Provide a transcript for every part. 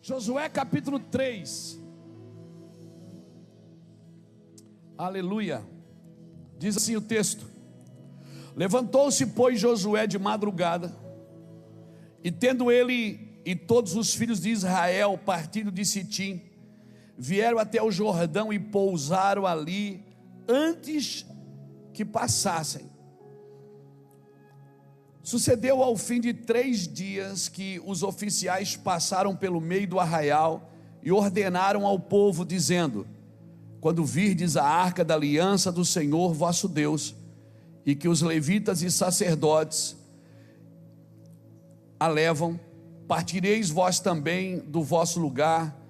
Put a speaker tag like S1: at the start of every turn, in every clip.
S1: Josué capítulo 3. Aleluia. Diz assim o texto: levantou-se, pois, Josué de madrugada, e tendo ele e todos os filhos de Israel partido de Sitim, vieram até o Jordão e pousaram ali antes que passassem. Sucedeu ao fim de 3 dias que os oficiais passaram pelo meio do arraial e ordenaram ao povo, dizendo: quando virdes a arca da aliança do Senhor vosso Deus, e que os levitas e sacerdotes a levam, partireis vós também do vosso lugar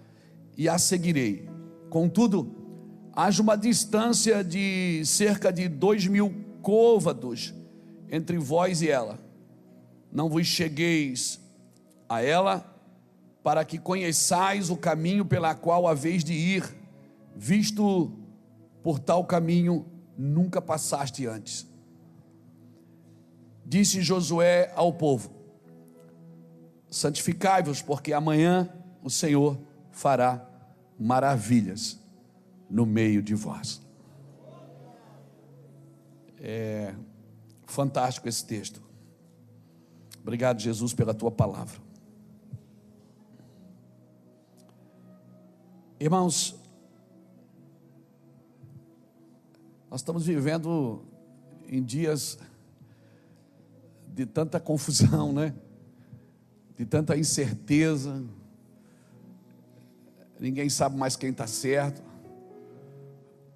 S1: e a seguirei. Contudo, haja uma distância de cerca de 2.000 côvados entre vós e ela. Não vos chegueis a ela, para que conheçais o caminho pela qual haveis de ir, visto por tal caminho nunca passaste antes. Disse Josué ao povo: santificai-vos, porque amanhã o Senhor fará maravilhas no meio de vós. É fantástico esse texto. Obrigado, Jesus, pela tua palavra. Irmãos, nós estamos vivendo em dias de tanta confusão, né? De tanta incerteza. Ninguém sabe mais quem está certo.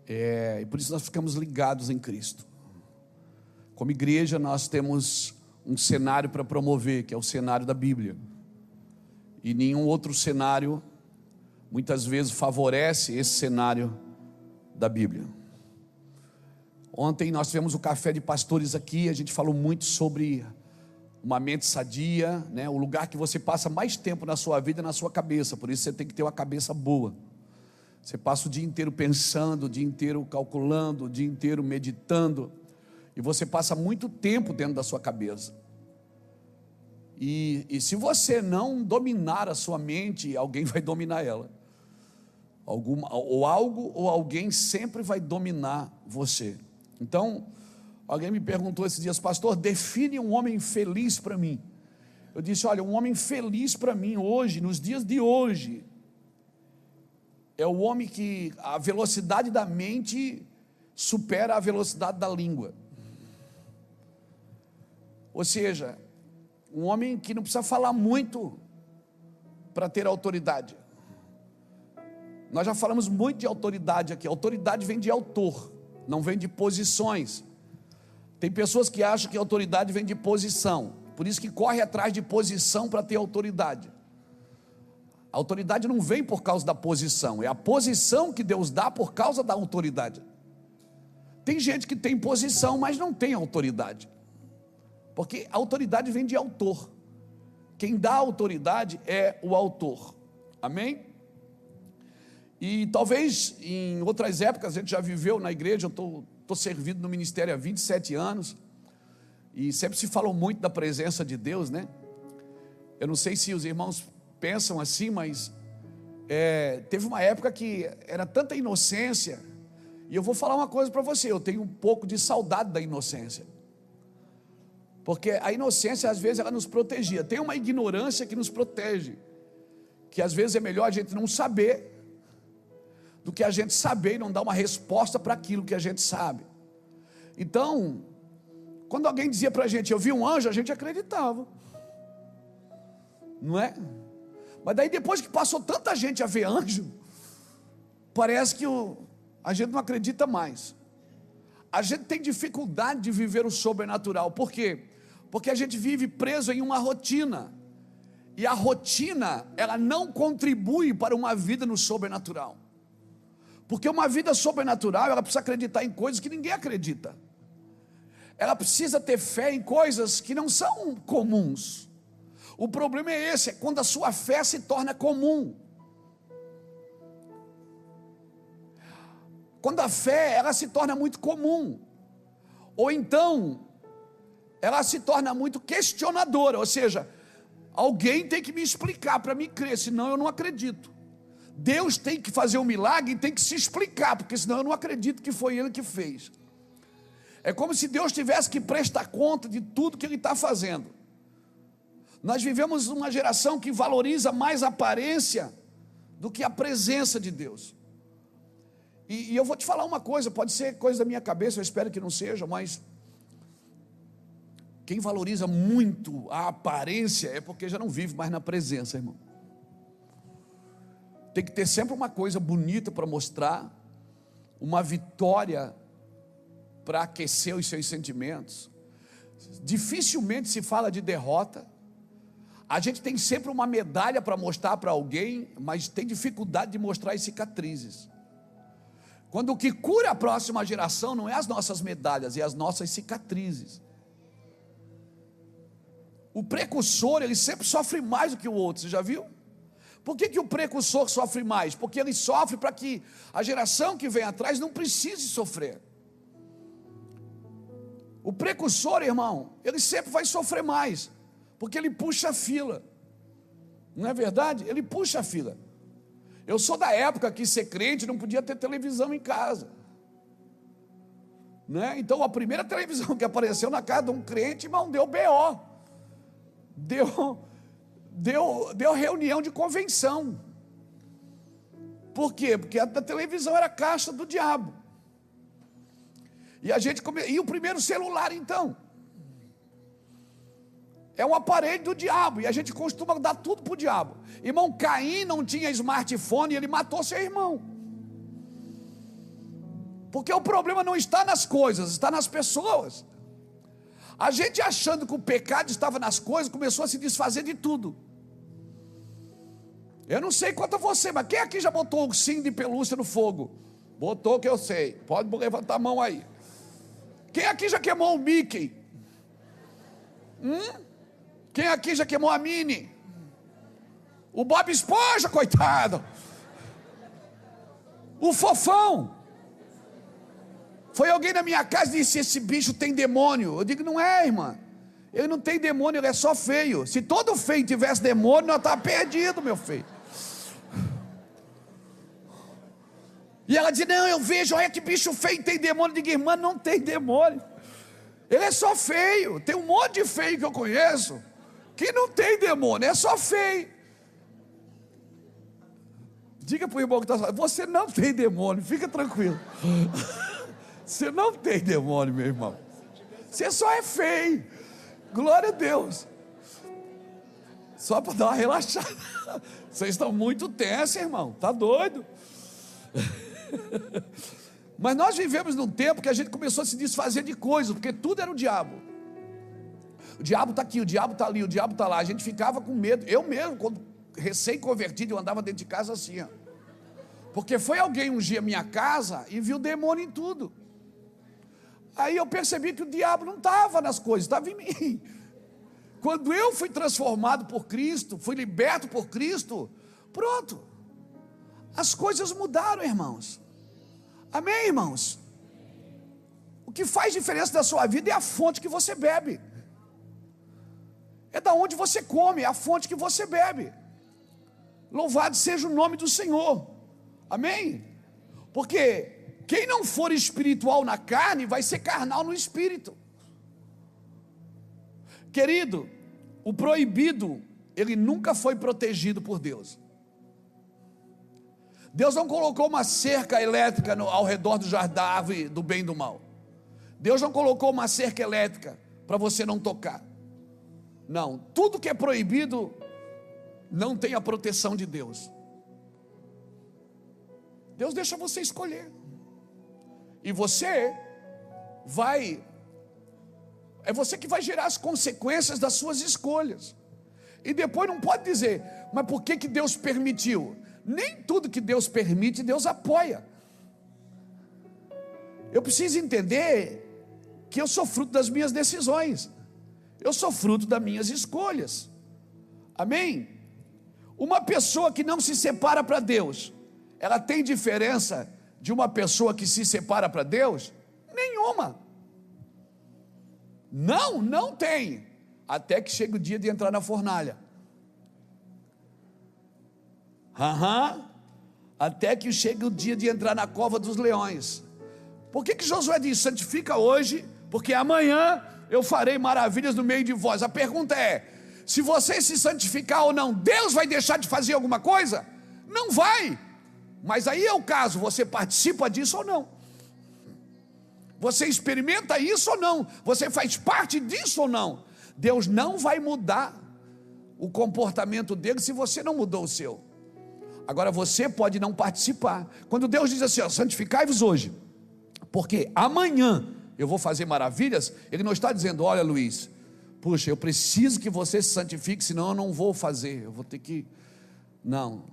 S1: E por isso nós ficamos ligados em Cristo. Como igreja, nós temos um cenário para promover, que é o cenário da Bíblia. E nenhum outro cenário, muitas vezes, favorece esse cenário da Bíblia. Ontem nós tivemos o café de pastores aqui, a gente falou muito sobre uma mente sadia, né? O lugar que você passa mais tempo na sua vida é na sua cabeça, por isso você tem que ter uma cabeça boa. Você passa o dia inteiro pensando, o dia inteiro calculando, o dia inteiro meditando, e você passa muito tempo dentro da sua cabeça. E se você não dominar a sua mente, alguém vai dominar ela. Algo ou alguém sempre vai dominar você. Então, alguém me perguntou esses dias: pastor, define um homem feliz para mim. Eu disse: olha, um homem feliz para mim hoje, nos dias de hoje, é o homem que a velocidade da mente supera a velocidade da língua. Ou seja, um homem que não precisa falar muito para ter autoridade. Nós já falamos muito de autoridade aqui. Autoridade vem de autor, não vem de posições. Tem pessoas que acham que autoridade vem de posição, por isso que corre atrás de posição para ter autoridade. A autoridade não vem por causa da posição, é a posição que Deus dá por causa da autoridade. Tem gente que tem posição, mas não tem autoridade, porque a autoridade vem de autor. Quem dá autoridade é o autor. Amém? E talvez em outras épocas, a gente já viveu na igreja, eu estou servindo no ministério há 27 anos, e sempre se falou muito da presença de Deus, né? Eu não sei se os irmãos pensam assim, mas teve uma época que era tanta inocência, e eu vou falar uma coisa para você: eu tenho um pouco de saudade da inocência, porque a inocência às vezes ela nos protegia. Tem uma ignorância que nos protege, que às vezes é melhor a gente não saber do que a gente saber e não dar uma resposta para aquilo que a gente sabe. Então, quando alguém dizia para a gente: eu vi um anjo, a gente acreditava, não é? Mas daí depois que passou tanta gente a ver anjo, parece que a gente não acredita mais. A gente tem dificuldade de viver o sobrenatural. Por quê? Porque a gente vive preso em uma rotina, e a rotina, ela não contribui para uma vida no sobrenatural. Porque uma vida sobrenatural, ela precisa acreditar em coisas que ninguém acredita. Ela precisa ter fé em coisas que não são comuns. O problema é esse, é quando a sua fé se torna comum. Quando a fé, ela se torna muito comum, ou então ela se torna muito questionadora. Ou seja, Alguém tem que me explicar para me crer, senão eu não acredito. Deus tem que fazer um milagre e tem que se explicar, porque senão eu não acredito que foi Ele que fez. É como se Deus tivesse que prestar conta de tudo que Ele está fazendo. Nós vivemos uma geração que valoriza mais a aparência do que a presença de Deus. E eu vou te falar uma coisa, pode ser coisa da minha cabeça, eu espero que não seja, mas quem valoriza muito a aparência é porque já não vive mais na presença, irmão. Tem que ter sempre uma coisa bonita para mostrar, uma vitória para aquecer os seus sentimentos. Dificilmente se fala de derrota. A gente tem sempre uma medalha para mostrar para alguém, mas tem dificuldade de mostrar as cicatrizes. Quando o que cura a próxima geração não é as nossas medalhas, é as nossas cicatrizes. O precursor, ele sempre sofre mais do que o outro, você já viu? Por que o precursor sofre mais? Porque ele sofre para que a geração que vem atrás não precise sofrer. O precursor, irmão, ele sempre vai sofrer mais, porque ele puxa a fila. Não é verdade? Ele puxa a fila. Eu sou da época que ser crente não podia ter televisão em casa, né? Então a primeira televisão que apareceu na casa de um crente, irmão, deu BO, deu reunião de convenção. Por quê? Porque a televisão era a caixa do diabo. E o primeiro celular, então, é um aparelho do diabo, e a gente costuma dar tudo para o diabo. Irmão, Caim não tinha smartphone e ele matou seu irmão. Porque o problema não está nas coisas, está nas pessoas. A gente achando que o pecado estava nas coisas, começou a se desfazer de tudo. Eu não sei quanto a você, mas quem aqui já botou o ursinho de pelúcia no fogo? Botou, que eu sei, pode levantar a mão aí. Quem aqui já queimou o Mickey? Quem aqui já queimou a Minnie? O Bob Esponja, coitado. O Fofão. Foi alguém na minha casa e disse: esse bicho tem demônio. Eu digo: não é, irmã. Ele não tem demônio, ele é só feio. Se todo feio tivesse demônio, nós estávamos perdidos, meu filho. E ela diz: não, eu vejo, olha que bicho feio, tem demônio. Eu digo: irmã, não tem demônio. Ele é só feio. Tem um monte de feio que eu conheço que não tem demônio, é só feio. Diga para o irmão que está falando: você não tem demônio, fica tranquilo. Você não tem demônio, meu irmão. Você só é feio. Glória a Deus. Só para dar uma relaxada. Vocês estão muito tensos, irmão. Está doido? Mas nós vivemos num tempo que a gente começou a se desfazer de coisas, porque tudo era o diabo. O diabo está aqui, o diabo está ali, o diabo está lá. A gente ficava com medo. Eu mesmo, quando recém-convertido, eu andava dentro de casa assim, ó. Porque foi alguém um dia à minha casa e viu demônio em tudo. Aí eu percebi que o diabo não estava nas coisas, estava em mim. Quando eu fui transformado por Cristo, fui liberto por Cristo, pronto. As coisas mudaram, irmãos. Amém, irmãos? O que faz diferença da sua vida é a fonte que você bebe. É da onde você come, é a fonte que você bebe. Louvado seja o nome do Senhor. Amém? Porque quem não for espiritual na carne, vai ser carnal no espírito. Querido, o proibido, ele nunca foi protegido por Deus. Deus não colocou uma cerca elétrica ao redor do jardim da árvore do bem e do mal. Deus não colocou uma cerca elétrica para você não tocar. Não, tudo que é proibido não tem a proteção de Deus. Deus deixa você escolher. E você é você que vai gerar as consequências das suas escolhas. E depois não pode dizer: mas por que Deus permitiu? Nem tudo que Deus permite, Deus apoia. Eu preciso entender que eu sou fruto das minhas decisões. Eu sou fruto das minhas escolhas. Amém? Uma pessoa que não se separa para Deus, ela tem diferença de uma pessoa que se separa para Deus? Nenhuma. Não tem. Até que chega o dia de entrar na fornalha. Aham. Até que chegue o dia de entrar na cova dos leões. Por que Josué diz: santifica hoje, porque amanhã eu farei maravilhas no meio de vós? A pergunta é: se você se santificar ou não, Deus vai deixar de fazer alguma coisa? Não vai. Mas aí é o caso: você participa disso ou não? Você experimenta isso ou não? Você faz parte disso ou não? Deus não vai mudar o comportamento dele se você não mudou o seu. Agora você pode não participar. Quando Deus diz assim: santificai-vos hoje, porque amanhã eu vou fazer maravilhas, Ele não está dizendo: olha, Luiz, puxa, eu preciso que você se santifique, senão eu não vou fazer, eu vou ter que... Não.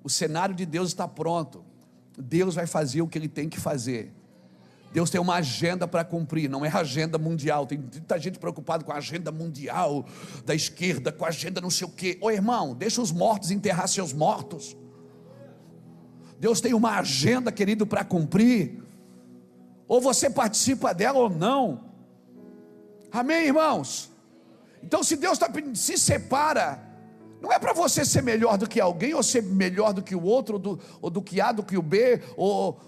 S1: O cenário de Deus está pronto. Deus vai fazer o que Ele tem que fazer. Deus tem uma agenda para cumprir, não é agenda mundial. Tem muita gente preocupada com a agenda mundial da esquerda, com a agenda não sei o quê. Ô irmão, deixa os mortos enterrar seus mortos. Deus tem uma agenda, querido, para cumprir. Ou você participa dela ou não. Amém, irmãos? Então, se Deus está pedindo, se separa, não é para você ser melhor do que alguém, ou ser melhor do que o outro, ou do que A, do que o B, ou...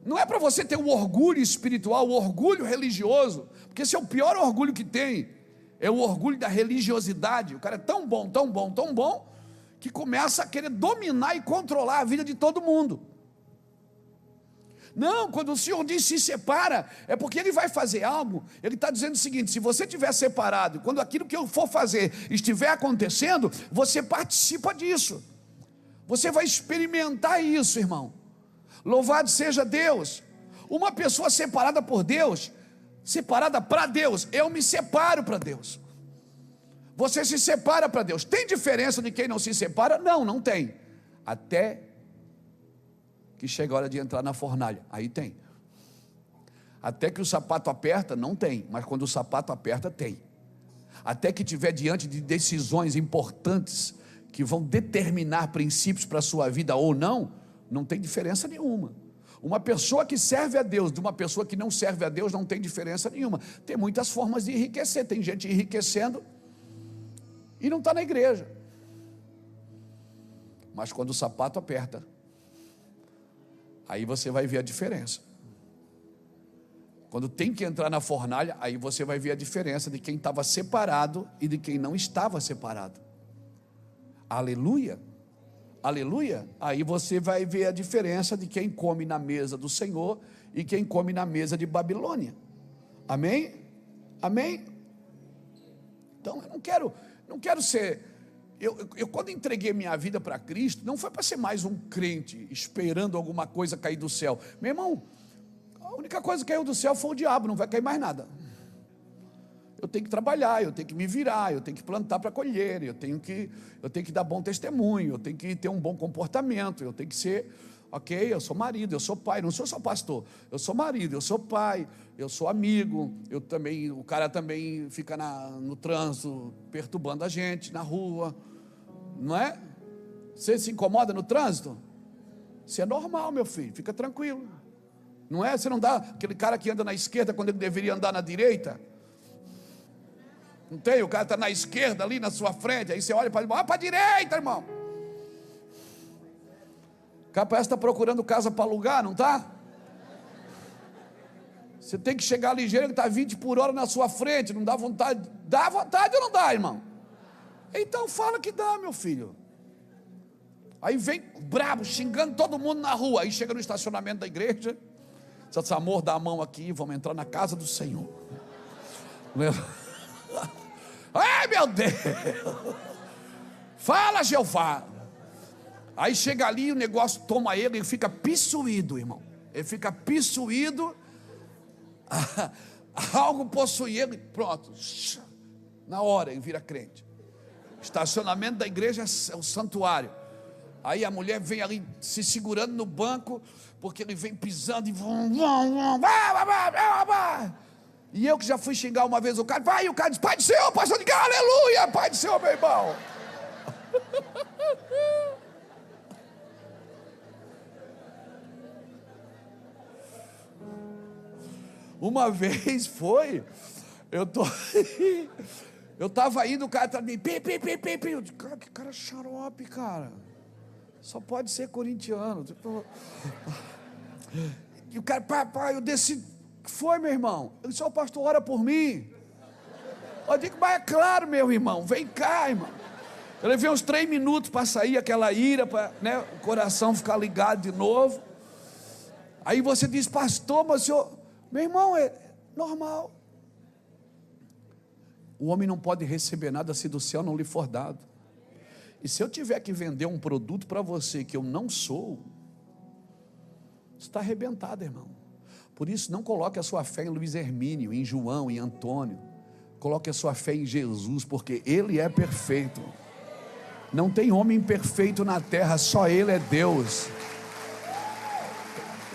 S1: Não é para você ter o orgulho espiritual, o orgulho religioso, porque esse é o pior orgulho que tem, é o orgulho da religiosidade. O cara é tão bom, tão bom, tão bom, que começa a querer dominar e controlar a vida de todo mundo. Não, quando o Senhor diz se separa, é porque Ele vai fazer algo. Ele está dizendo o seguinte: se você estiver separado, quando aquilo que eu for fazer estiver acontecendo, você participa disso, você vai experimentar isso, irmão. Louvado seja Deus. Uma pessoa separada por Deus, separada para Deus, eu me separo para Deus. Você se separa para Deus. Tem diferença de quem não se separa? Não, não tem. Até que chega a hora de entrar na fornalha, aí tem. Até que o sapato aperta, não tem. Mas quando o sapato aperta, tem. Até que estiver diante de decisões importantes que vão determinar princípios para a sua vida ou não, não tem diferença nenhuma. Uma pessoa que serve a Deus de uma pessoa que não serve a Deus não tem diferença nenhuma. Tem muitas formas de enriquecer. Tem gente enriquecendo e não está na igreja. Mas quando o sapato aperta, aí você vai ver a diferença. Quando tem que entrar na fornalha, aí você vai ver a diferença de quem estava separado e de quem não estava separado. Aleluia. Aleluia. Aí você vai ver a diferença de quem come na mesa do Senhor e quem come na mesa de Babilônia. Amém? Amém? Então eu não quero ser... Eu quando entreguei minha vida para Cristo, não foi para ser mais um crente esperando alguma coisa cair do céu. Meu irmão, a única coisa que caiu do céu foi o diabo, não vai cair mais nada. Eu tenho que trabalhar, eu tenho que me virar, eu tenho que plantar para colher, eu tenho que dar bom testemunho, eu tenho que ter um bom comportamento, eu tenho que ser, ok, eu sou marido, eu sou pai, não sou só pastor, eu sou marido, eu sou pai, eu sou amigo, o cara também fica no trânsito, perturbando a gente, na rua, não é? Você se incomoda no trânsito? Isso é normal, meu filho, fica tranquilo, não é? Você não dá aquele cara que anda na esquerda quando ele deveria andar na direita? Não tem? O cara está na esquerda ali na sua frente, aí você olha para ele, para a direita, irmão. O cara parece que está procurando casa para alugar, não está? Você tem que chegar ligeiro, ele está 20 por hora na sua frente, não dá vontade? Dá vontade ou não dá, irmão? Então fala que dá, meu filho. Aí vem brabo, xingando todo mundo na rua, aí chega no estacionamento da igreja, diz: amor, dá a mão aqui, vamos entrar na casa do Senhor. Ai, meu Deus, fala, Jeová. Aí chega ali, o negócio toma ele fica possuído, irmão. Ele fica possuído, algo possui ele, pronto, na hora ele vira crente. Estacionamento da igreja é o santuário. Aí a mulher vem ali se segurando no banco, porque ele vem pisando e e eu que já fui xingar uma vez o cara, vai, o cara diz: Pai do Senhor, pastor, diga aleluia, Pai do Senhor, meu irmão. Uma vez foi, eu estava indo, o cara estava me, eu disse: cara, que cara cara xarope, cara. Só pode ser corintiano. E o cara, pai, eu desci. O que foi, meu irmão? Eu disse, pastor, ora por mim. Eu digo, mas é claro, meu irmão, vem cá, irmão. Eu levei uns 3 minutos para sair aquela ira, para, né, o coração ficar ligado de novo. Aí você diz, pastor, mas o senhor... Meu irmão, é normal. O homem não pode receber nada se do céu não lhe for dado. E se eu tiver que vender um produto para você que eu não sou, você está arrebentado, irmão. Por isso, não coloque a sua fé em Luiz Hermínio, em João, em Antônio. Coloque a sua fé em Jesus, porque Ele é perfeito. Não tem homem perfeito na terra, só Ele é Deus.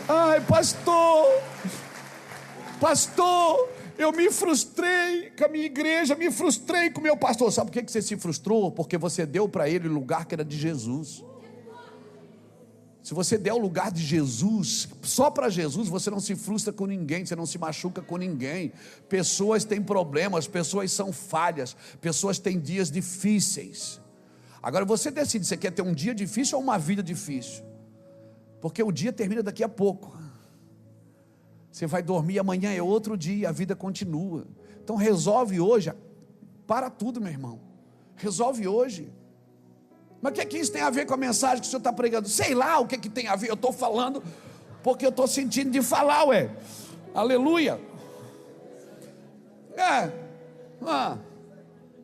S1: Ai, pastor, eu me frustrei com a minha igreja, me frustrei com o meu pastor. Sabe por que você se frustrou? Porque você deu para ele o lugar que era de Jesus. Se você der o lugar de Jesus, só para Jesus, você não se frustra com ninguém, você não se machuca com ninguém. Pessoas têm problemas, pessoas são falhas, pessoas têm dias difíceis. Agora você decide, você quer ter um dia difícil ou uma vida difícil? Porque o dia termina daqui a pouco. Você vai dormir, amanhã é outro dia, a vida continua. Então resolve hoje, para tudo, meu irmão. Resolve hoje. Mas o que isso tem a ver com a mensagem que o senhor está pregando? Sei lá o que tem a ver, eu estou falando porque eu estou sentindo de falar, aleluia.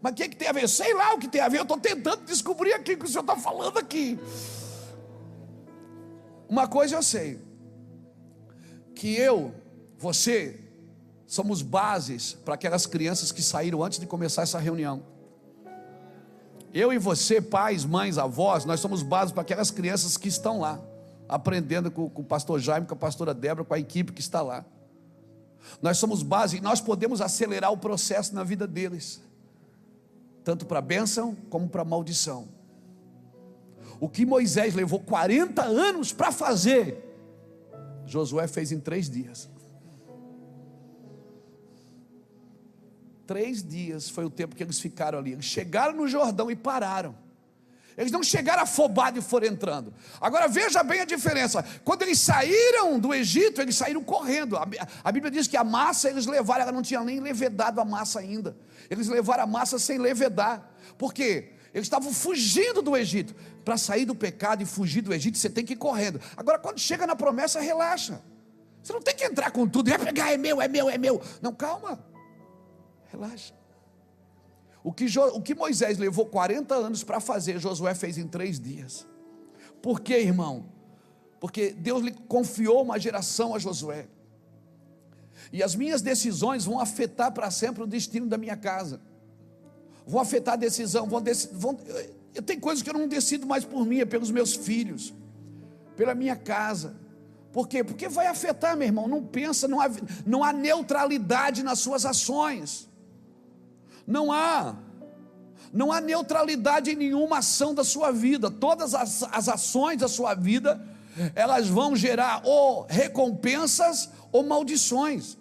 S1: Mas o que tem a ver? Sei lá o que tem a ver, eu estou tentando descobrir aqui o que o senhor está falando aqui. Uma coisa eu sei, que você, somos bases para aquelas crianças que saíram antes de começar essa reunião. Eu e você, pais, mães, avós, nós somos bases para aquelas crianças que estão lá, aprendendo com o pastor Jaime, com a pastora Débora, com a equipe que está lá. Nós somos base e nós podemos acelerar o processo na vida deles, tanto para bênção como para maldição. O que Moisés levou 40 anos para fazer, Josué fez em 3 dias. 3 dias foi o tempo que eles ficaram ali. Eles chegaram no Jordão e pararam. Eles não chegaram afobados e foram entrando. Agora veja bem a diferença. Quando eles saíram do Egito, eles saíram correndo. A Bíblia diz que a massa eles levaram, ela não tinha nem levedado a massa ainda. Eles levaram a massa sem levedar. Por quê? Eles estavam fugindo do Egito. Para sair do pecado e fugir do Egito, você tem que ir correndo. Agora quando chega na promessa, relaxa. Você não tem que entrar com tudo, vai pegar, é meu. Não, calma. Relaxa. O que Moisés levou 40 anos para fazer, Josué fez em 3 dias. Por quê, irmão? Porque Deus lhe confiou uma geração a Josué. E as minhas decisões vão afetar para sempre o destino da minha casa. Vão afetar a decisão. Eu tenho coisas que eu não decido mais por mim, é pelos meus filhos, pela minha casa. Por quê? Porque vai afetar, meu irmão. Não pensa, não há neutralidade nas suas ações. Não há neutralidade em nenhuma ação da sua vida. Todas as ações da sua vida, elas vão gerar ou recompensas ou maldições.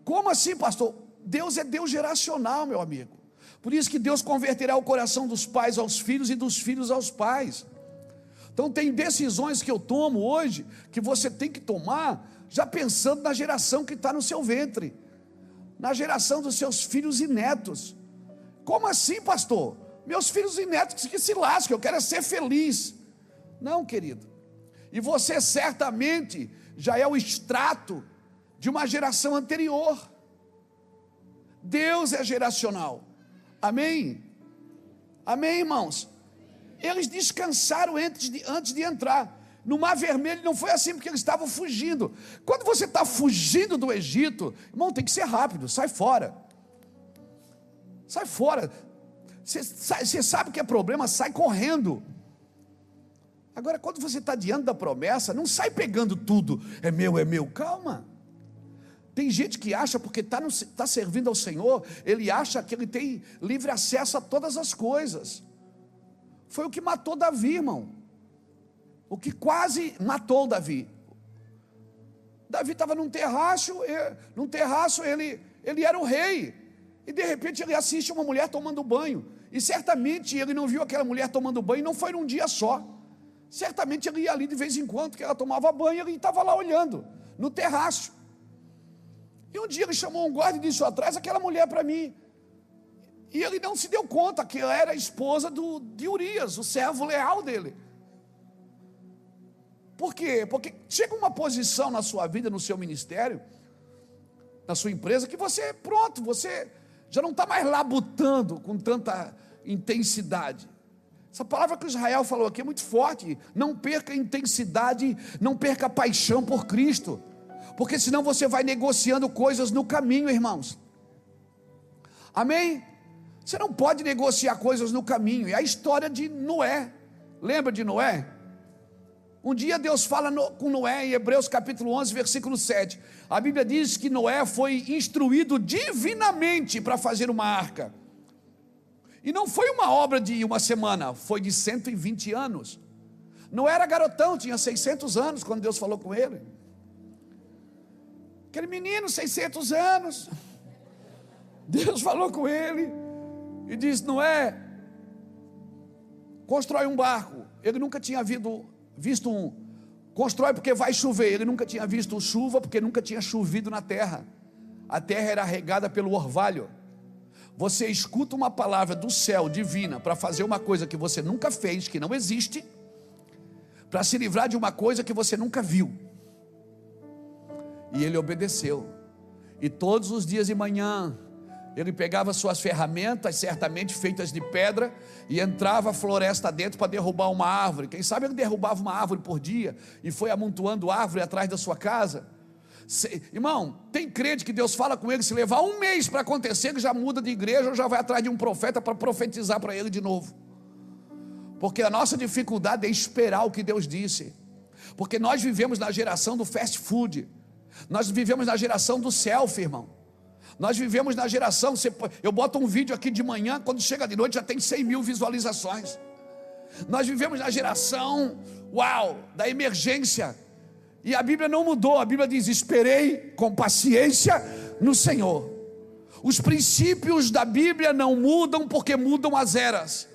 S1: Como assim, pastor? Deus é Deus geracional, meu amigo. Por isso que Deus converterá o coração dos pais aos filhos e dos filhos aos pais. Então tem decisões que eu tomo hoje, que você tem que tomar, já pensando na geração que está no seu ventre, na geração dos seus filhos e netos. Como assim, pastor? Meus filhos e netos que se lascam, eu quero ser feliz. Não, querido. E você certamente já é o extrato de uma geração anterior. Deus é geracional. Amém? Amém, irmãos? Eles descansaram antes de entrar. No Mar Vermelho não foi assim, porque eles estavam fugindo. Quando você está fugindo do Egito, irmão, tem que ser rápido, sai fora. Sai fora. Você sabe que é problema, sai correndo. Agora, quando você está diante da promessa, não sai pegando tudo. É meu, calma. Tem gente que acha, porque está servindo ao Senhor, ele acha que ele tem livre acesso a todas as coisas. Foi o que matou Davi, irmão. O que quase matou Davi. Davi estava num terraço, ele era o rei. E de repente ele assiste uma mulher tomando banho. E certamente ele não viu aquela mulher tomando banho, não foi num dia só. Certamente ele ia ali de vez em quando, que ela tomava banho, ele estava lá olhando, no terraço. E um dia ele chamou um guarda e disse: traz aquela mulher para mim. E ele não se deu conta que ela era a esposa de Urias, o servo leal dele. Por quê? Porque chega uma posição na sua vida, no seu ministério, na sua empresa, que você, pronto, você já não está mais labutando com tanta intensidade. Essa palavra que o Israel falou aqui é muito forte. Não perca a intensidade, não perca a paixão por Cristo, porque senão você vai negociando coisas no caminho, irmãos. Amém? Você não pode negociar coisas no caminho. É a história de Noé. Lembra de Noé? Um dia Deus fala com Noé em Hebreus capítulo 11, versículo 7. A Bíblia diz que Noé foi instruído divinamente para fazer uma arca. E não foi uma obra de uma semana, foi de 120 anos. Noé era garotão, tinha 600 anos quando Deus falou com ele. Aquele menino, 600 anos. Deus falou com ele e disse: Noé, constrói um barco. Ele nunca tinha visto um. Constrói porque vai chover. Ele nunca tinha visto chuva, porque nunca tinha chovido na terra. A terra era regada pelo orvalho. Você escuta uma palavra do céu divina para fazer uma coisa que você nunca fez, que não existe, para se livrar de uma coisa que você nunca viu. E ele obedeceu. E todos os dias de manhã ele pegava suas ferramentas, certamente feitas de pedra, e entrava a floresta dentro para derrubar uma árvore. Quem sabe ele derrubava uma árvore por dia e foi amontoando árvore atrás da sua casa. Irmão, tem crente que Deus fala com ele, se levar um mês para acontecer, ele já muda de igreja ou já vai atrás de um profeta para profetizar para ele de novo. Porque a nossa dificuldade é esperar o que Deus disse. Porque nós vivemos na geração do fast food. Nós vivemos na geração do selfie, irmão. Nós vivemos na geração, eu boto um vídeo aqui de manhã, quando chega de noite já tem 100 mil visualizações. Nós vivemos na geração, da emergência. E a Bíblia não mudou, a Bíblia diz: esperei com paciência no Senhor. Os princípios da Bíblia não mudam porque mudam as eras.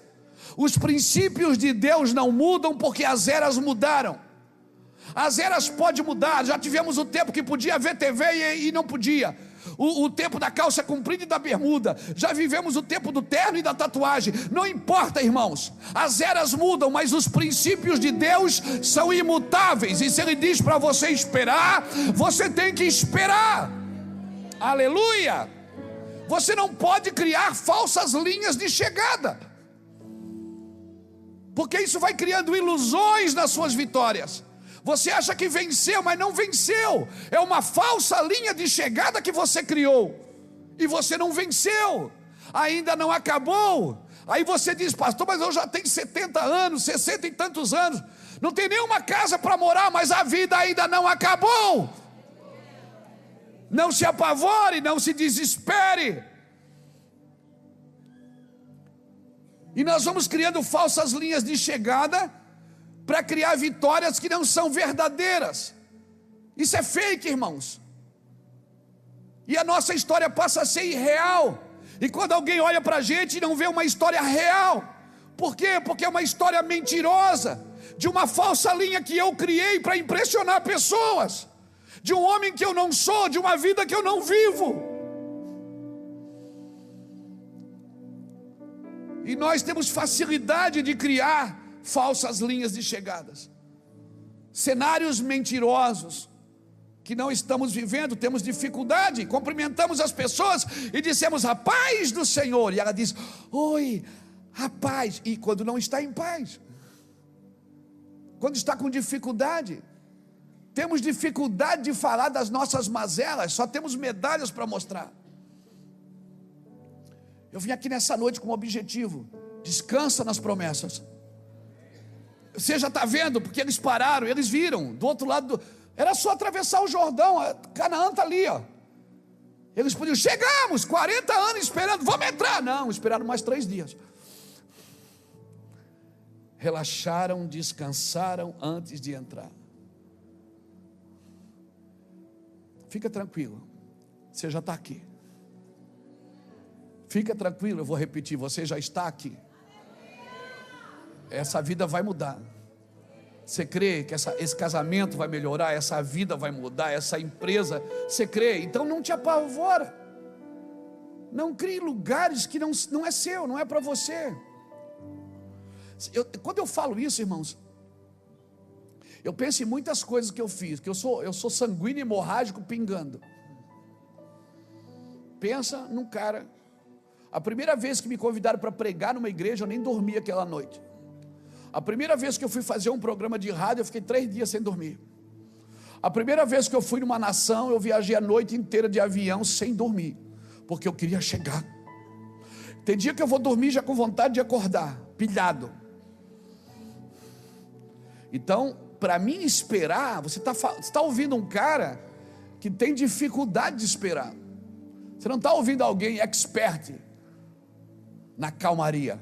S1: Os princípios de Deus não mudam porque as eras mudaram. As eras podem mudar, já tivemos o tempo que podia ver TV e não podia. O tempo da calça comprida e da bermuda. Já vivemos o tempo do terno e da tatuagem. Não importa, irmãos, as eras mudam, mas os princípios de Deus são imutáveis. E se Ele diz para você esperar, você tem que esperar. Aleluia. Você não pode criar falsas linhas de chegada, porque isso vai criando ilusões nas suas vitórias. Você acha que venceu, mas não venceu. É uma falsa linha de chegada que você criou, e você não venceu. Ainda não acabou. Aí você diz: pastor, mas eu já tenho 70 anos, 60 e tantos anos, não tem nenhuma casa para morar, mas a vida ainda não acabou. Não se apavore, não se desespere. E nós vamos criando falsas linhas de chegada para criar vitórias que não são verdadeiras. Isso é fake, irmãos. E a nossa história passa a ser irreal. E quando alguém olha para a gente e não vê uma história real, por quê? Porque é uma história mentirosa, de uma falsa linha que eu criei para impressionar pessoas, de um homem que eu não sou, de uma vida que eu não vivo. E nós temos facilidade de criar falsas linhas de chegadas, cenários mentirosos que não estamos vivendo. Temos dificuldade, cumprimentamos as pessoas e dissemos: a paz do Senhor, e ela diz: oi, a paz. E quando não está em paz, quando está com dificuldade, temos dificuldade de falar das nossas mazelas, só temos medalhas para mostrar. Eu vim aqui nessa noite com um objetivo: descansa nas promessas. Você já está vendo, porque eles pararam, eles viram, do outro lado, era só atravessar o Jordão, Canaã está ali, ó. Eles podiam: chegamos, 40 anos esperando, vamos entrar. Não, esperaram mais 3 dias. Relaxaram, descansaram antes de entrar. Fica tranquilo, você já está aqui. Fica tranquilo, eu vou repetir, você já está aqui. Essa vida vai mudar. Você crê que esse casamento vai melhorar, essa vida vai mudar, essa empresa, você crê? Então não te apavora. Não crie lugares que não é seu, não é para você. Quando eu falo isso, irmãos, eu penso em muitas coisas que eu fiz, que eu sou sanguíneo hemorrágico pingando. Pensa num cara. A primeira vez que me convidaram para pregar numa igreja, eu nem dormi aquela noite. A primeira vez que eu fui fazer um programa de rádio, eu fiquei 3 dias sem dormir. A primeira vez que eu fui numa nação, eu viajei a noite inteira de avião sem dormir, porque eu queria chegar. Tem dia que eu vou dormir já com vontade de acordar, pilhado. Então, para mim esperar, você está ouvindo um cara que tem dificuldade de esperar. Você não está ouvindo alguém expert na calmaria.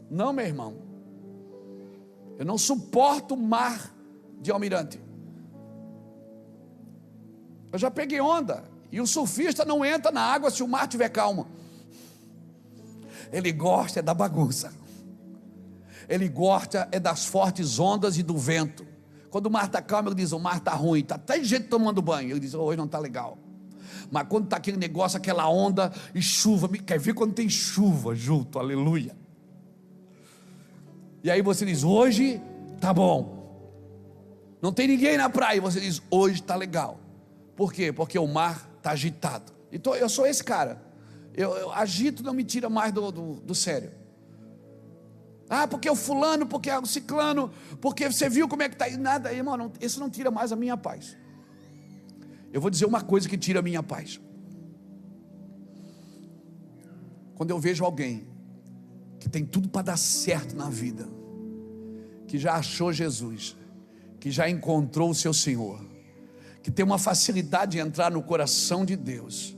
S1: Não, meu irmão. Eu não suporto mar de almirante. Eu já peguei onda. E o surfista não entra na água se o mar estiver calmo. Ele gosta da bagunça. Ele gosta das fortes ondas e do vento. Quando o mar está calmo, ele diz, o mar está ruim, está até gente tomando banho. Ele diz, hoje não está legal. Mas quando está aquele negócio, aquela onda e chuva, quer ver quando tem chuva junto, aleluia. E aí você diz, hoje tá bom. Não tem ninguém na praia, e você diz, hoje tá legal. Por quê? Porque o mar está agitado. Então eu sou esse cara. Eu agito, não me tira mais do sério. Porque o fulano, porque o ciclano, porque você viu como é que está. Nada, irmão, não, isso não tira mais a minha paz. Eu vou dizer uma coisa que tira a minha paz. Quando eu vejo alguém que tem tudo para dar certo na vida, que já achou Jesus, que já encontrou o seu Senhor, que tem uma facilidade de entrar no coração de Deus,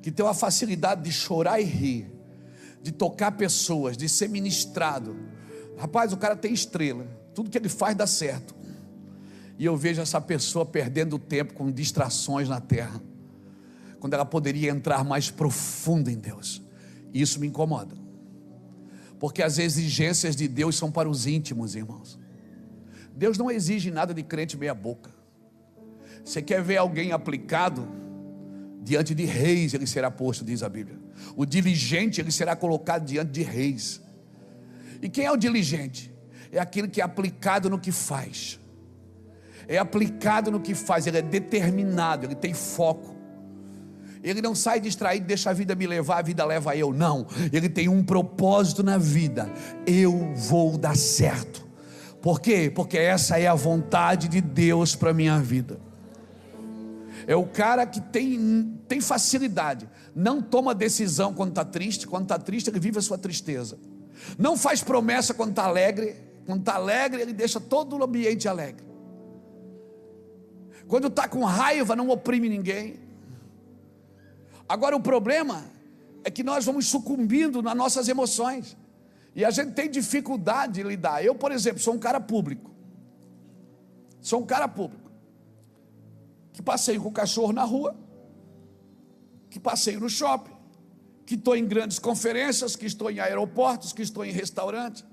S1: que tem uma facilidade de chorar e rir, de tocar pessoas, de ser ministrado. Rapaz, o cara tem estrela, tudo que ele faz dá certo. E eu vejo essa pessoa perdendo tempo com distrações na terra, quando ela poderia entrar mais profundo em Deus. Isso me incomoda, porque as exigências de Deus são para os íntimos, irmãos. Deus não exige nada de crente meia boca. Você quer ver alguém aplicado? Diante de reis ele será posto, diz a Bíblia. O diligente ele será colocado diante de reis. E quem é o diligente? É aquele que é aplicado no que faz. É aplicado no que faz, ele é determinado, ele tem foco. Ele não sai distraído, deixa a vida me levar, a vida leva eu. Não, ele tem um propósito na vida. Eu vou dar certo. Por quê? Porque essa é a vontade de Deus para a minha vida. É o cara que tem facilidade. Não toma decisão quando está triste. Quando está triste ele vive a sua tristeza. Não faz promessa quando está alegre. Quando está alegre ele deixa todo o ambiente alegre. Quando está com raiva não oprime ninguém. Agora o problema é que nós vamos sucumbindo nas nossas emoções, e a gente tem dificuldade de lidar. Eu, por exemplo, sou um cara público, que passeio com o cachorro na rua, que passeio no shopping, que estou em grandes conferências, que estou em aeroportos, que estou em restaurantes.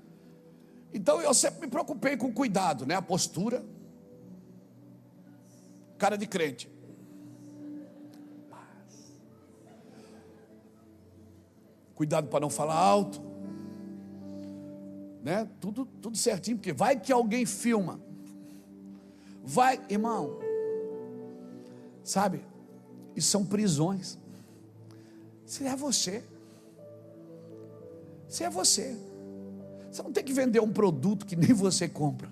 S1: Então eu sempre me preocupei com cuidado, né? A postura, cara de crente. Cuidado para não falar alto, né? Tudo certinho, porque vai que alguém filma. Vai, irmão, sabe? Isso são prisões. Você é você. Você é você. Você não tem que vender um produto que nem você compra.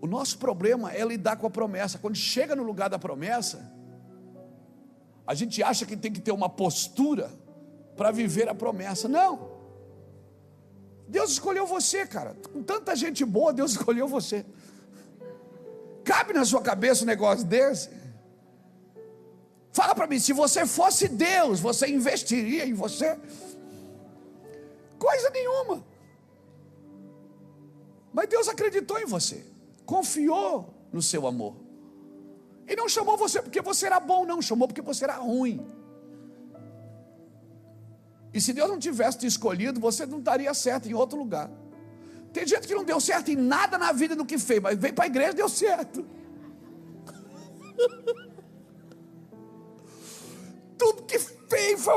S1: O nosso problema é lidar com a promessa. Quando chega no lugar da promessa, a gente acha que tem que ter uma postura para viver a promessa. Não. Deus escolheu você, cara. Com tanta gente boa, Deus escolheu você. Cabe na sua cabeça um negócio desse? Fala para mim, se você fosse Deus, você investiria em você? Coisa nenhuma. Mas Deus acreditou em você, confiou no seu amor. E não chamou você porque você era bom, não. Chamou porque você era ruim. E se Deus não tivesse te escolhido, você não daria certo em outro lugar. Tem gente que não deu certo em nada na vida do que fez, mas veio para a igreja e deu certo. Tudo que fez foi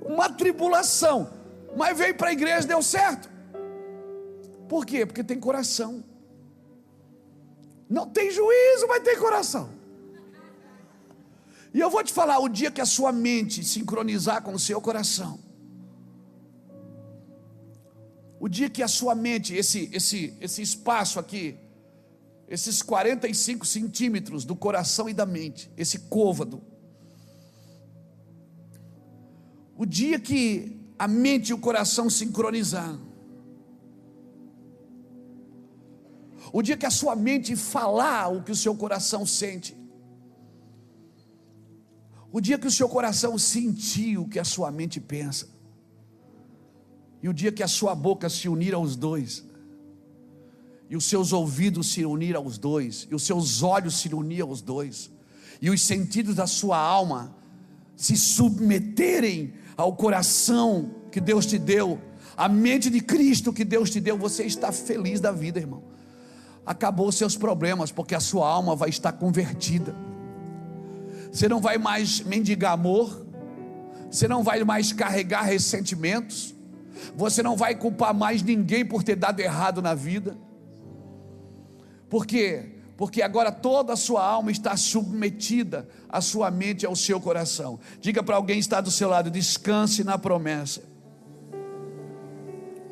S1: uma tribulação, mas veio para a igreja e deu certo. Por quê? Porque tem coração. Não tem juízo, mas tem coração. E eu vou te falar, o dia que a sua mente sincronizar com o seu coração, o dia que a sua mente, esse espaço aqui, esses 45 centímetros do coração e da mente, esse côvado, o dia que a mente e o coração sincronizar, o dia que a sua mente falar o que o seu coração sente, o dia que o seu coração sentir o que a sua mente pensa, e o dia que a sua boca se unir aos dois, e os seus ouvidos se unir aos dois, e os seus olhos se unir aos dois, e os sentidos da sua alma se submeterem ao coração que Deus te deu, à mente de Cristo que Deus te deu, você está feliz da vida, irmão. Acabou os seus problemas, porque a sua alma vai estar convertida. Você não vai mais mendigar amor, você não vai mais carregar ressentimentos, você não vai culpar mais ninguém por ter dado errado na vida. Por quê? Porque agora toda a sua alma está submetida à sua mente e ao seu coração. Diga para alguém que está do seu lado: descanse na promessa.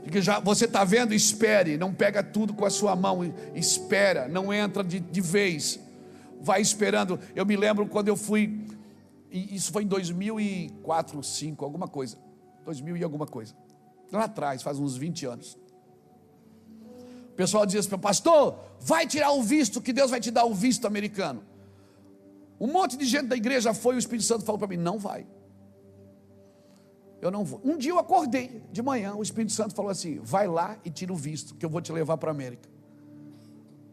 S1: Diga, já, você está vendo? Espere, não pega tudo com a sua mão, espera, não entra de vez, vai esperando. Eu me lembro quando eu fui, isso foi em 2004, 2005, alguma coisa, 2000 e alguma coisa, lá atrás, faz uns 20 anos. O pessoal dizia assim: pastor, vai tirar o visto, que Deus vai te dar o visto americano. Um monte de gente da igreja foi, o Espírito Santo falou para mim: não vai, eu não vou. Um dia eu acordei de manhã, o Espírito Santo falou assim: vai lá e tira o visto, que eu vou te levar para a América.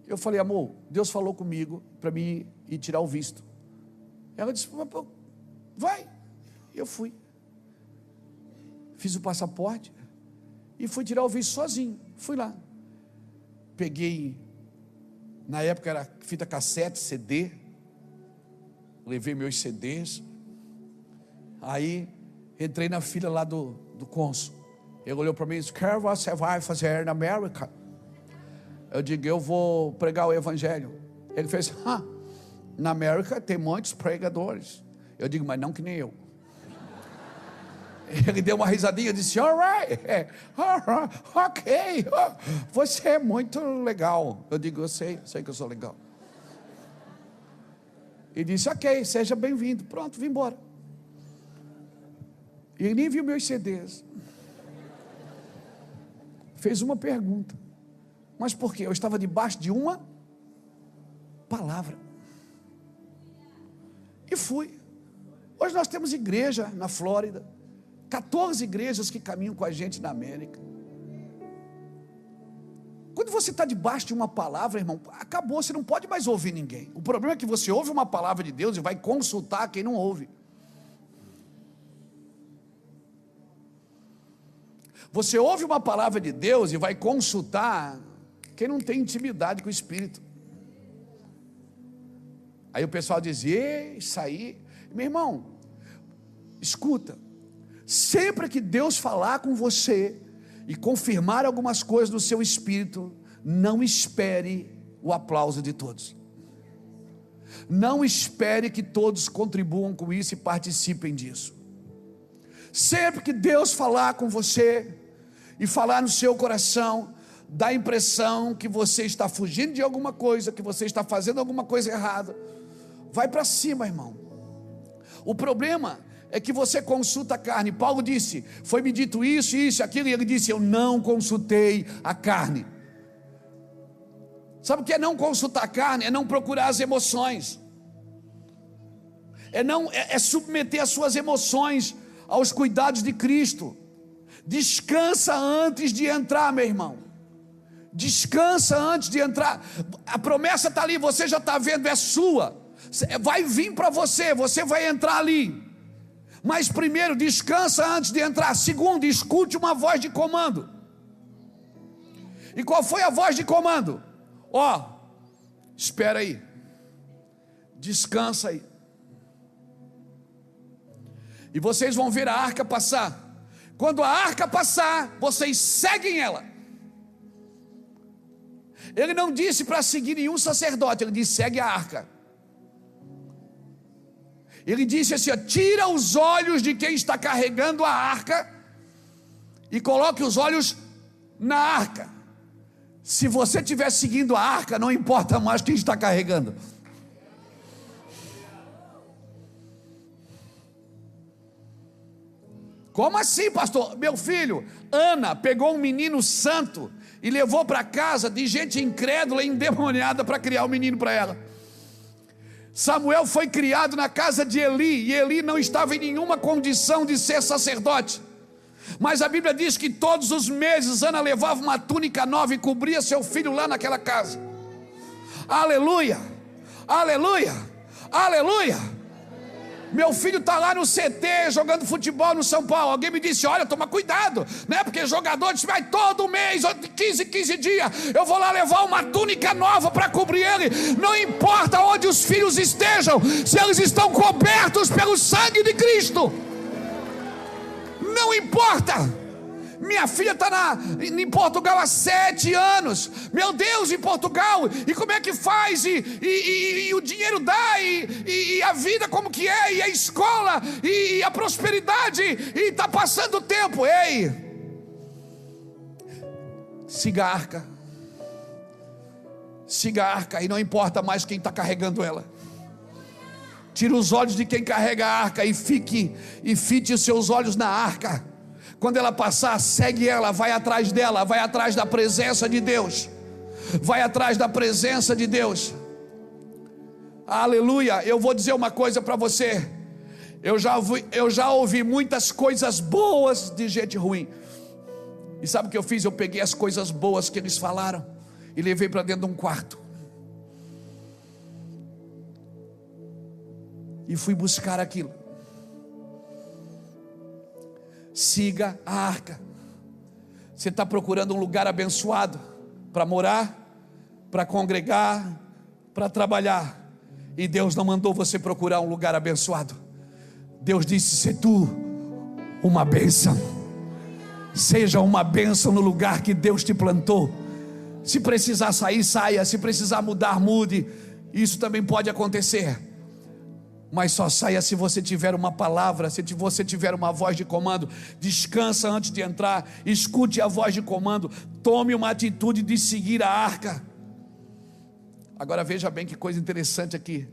S1: Eu falei: amor, Deus falou comigo para mim ir tirar o visto. Ela disse: vai. Eu fui, fiz o passaporte e fui tirar o visto sozinho. Fui lá, peguei, na época era fita cassete, CD, levei meus CDs, aí entrei na fila lá do cônsul. Ele olhou para mim e disse: o que você vai fazer na América? Eu digo: eu vou pregar o evangelho. Ele fez: na América tem muitos pregadores. Eu digo: mas não que nem eu. Ele deu uma risadinha e disse: alright, ok, você é muito legal. Eu digo: eu sei que eu sou legal. Ele disse: ok, seja bem-vindo. Pronto, vim embora. E ele nem viu meus CDs. Fez uma pergunta: mas por quê? Eu estava debaixo de uma palavra. E fui. Hoje nós temos igreja na Flórida, 14 igrejas que caminham com a gente na América. Quando você está debaixo de uma palavra, irmão, acabou, você não pode mais ouvir ninguém. O problema é que você ouve uma palavra de Deus e vai consultar quem não ouve. Você ouve uma palavra de Deus e vai consultar quem não tem intimidade com o Espírito. Aí o pessoal diz: isso aí, meu irmão, escuta, sempre que Deus falar com você e confirmar algumas coisas no seu espírito, não espere o aplauso de todos. Não espere que todos contribuam com isso e participem disso. Sempre que Deus falar com você e falar no seu coração, dá a impressão que você está fugindo de alguma coisa, que você está fazendo alguma coisa errada, vai para cima, irmão. O problema é que você consulta a carne. Paulo disse: foi-me dito isso, isso, aquilo, e ele disse: eu não consultei a carne. Sabe o que é não consultar a carne? É não procurar as emoções, é submeter as suas emoções aos cuidados de Cristo. Descansa antes de entrar, meu irmão. Descansa antes de entrar. A promessa está ali, você já está vendo, é sua. Vai vir para você, você vai entrar ali. Mas primeiro, descansa antes de entrar. Segundo, escute uma voz de comando. E qual foi a voz de comando? Espera aí, descansa aí. E vocês vão ver a arca passar. Quando a arca passar, vocês seguem ela. Ele não disse para seguir nenhum sacerdote, ele disse: segue a arca. Ele disse assim: tira os olhos de quem está carregando a arca e coloque os olhos na arca. Se você estiver seguindo a arca, não importa mais quem está carregando. Como assim, pastor? Meu filho, Ana pegou um menino santo e levou para casa de gente incrédula e endemoniada para criar o menino para ela. Samuel foi criado na casa de Eli, e Eli não estava em nenhuma condição de ser sacerdote. Mas a Bíblia diz que todos os meses Ana levava uma túnica nova e cobria seu filho lá naquela casa. Aleluia, aleluia, aleluia. Meu filho está lá no CT jogando futebol no São Paulo. Alguém me disse: olha, toma cuidado, né? Porque jogador vai todo mês, 15 dias, eu vou lá levar uma túnica nova para cobrir ele. Não importa onde os filhos estejam, se eles estão cobertos pelo sangue de Cristo, não importa. Minha filha está em Portugal há 7 anos. Meu Deus, em Portugal. E como é que faz? E o dinheiro dá. E a vida como que é? E a escola. E a prosperidade. E está passando o tempo. Ei, siga a arca. Siga a arca. E não importa mais quem está carregando ela. Tire os olhos de quem carrega a arca. E fite os seus olhos na arca. Quando ela passar, segue ela, vai atrás dela, vai atrás da presença de Deus. Vai atrás da presença de Deus. Aleluia. Eu vou dizer uma coisa para você. Eu já ouvi muitas coisas boas de gente ruim. E sabe o que eu fiz? Eu peguei as coisas boas que eles falaram e levei para dentro de um quarto. E fui buscar aquilo. Siga a arca. Você está procurando um lugar abençoado para morar, para congregar, para trabalhar, e Deus não mandou você procurar um lugar abençoado. Deus disse: se tu uma bênção, seja uma bênção no lugar que Deus te plantou. Se precisar sair, saia. Se precisar mudar, mude. Isso também pode acontecer. Mas só saia se você tiver uma palavra, se você tiver uma voz de comando. Descansa antes de entrar, escute a voz de comando, tome uma atitude de seguir a arca. Agora veja bem que coisa interessante aqui,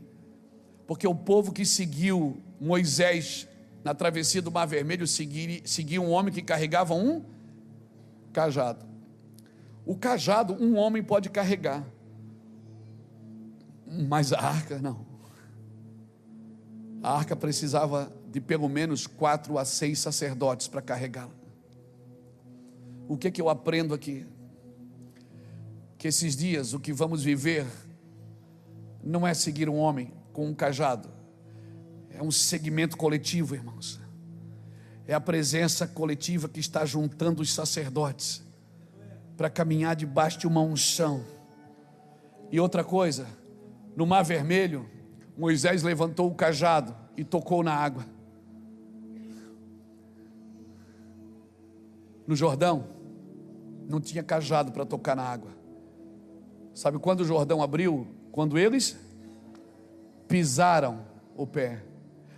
S1: porque o povo que seguiu Moisés na travessia do Mar Vermelho seguia um homem que carregava um cajado. O cajado um homem pode carregar, mas a arca não. A arca precisava de pelo menos 4 a 6 sacerdotes para carregá-la. O que eu aprendo aqui? Que esses dias o que vamos viver não é seguir um homem com um cajado. É um segmento coletivo, irmãos. É a presença coletiva que está juntando os sacerdotes para caminhar debaixo de uma unção. E outra coisa, no Mar Vermelho, Moisés levantou o cajado e tocou na água. No Jordão, não tinha cajado para tocar na água. Sabe quando o Jordão abriu? Quando eles pisaram o pé.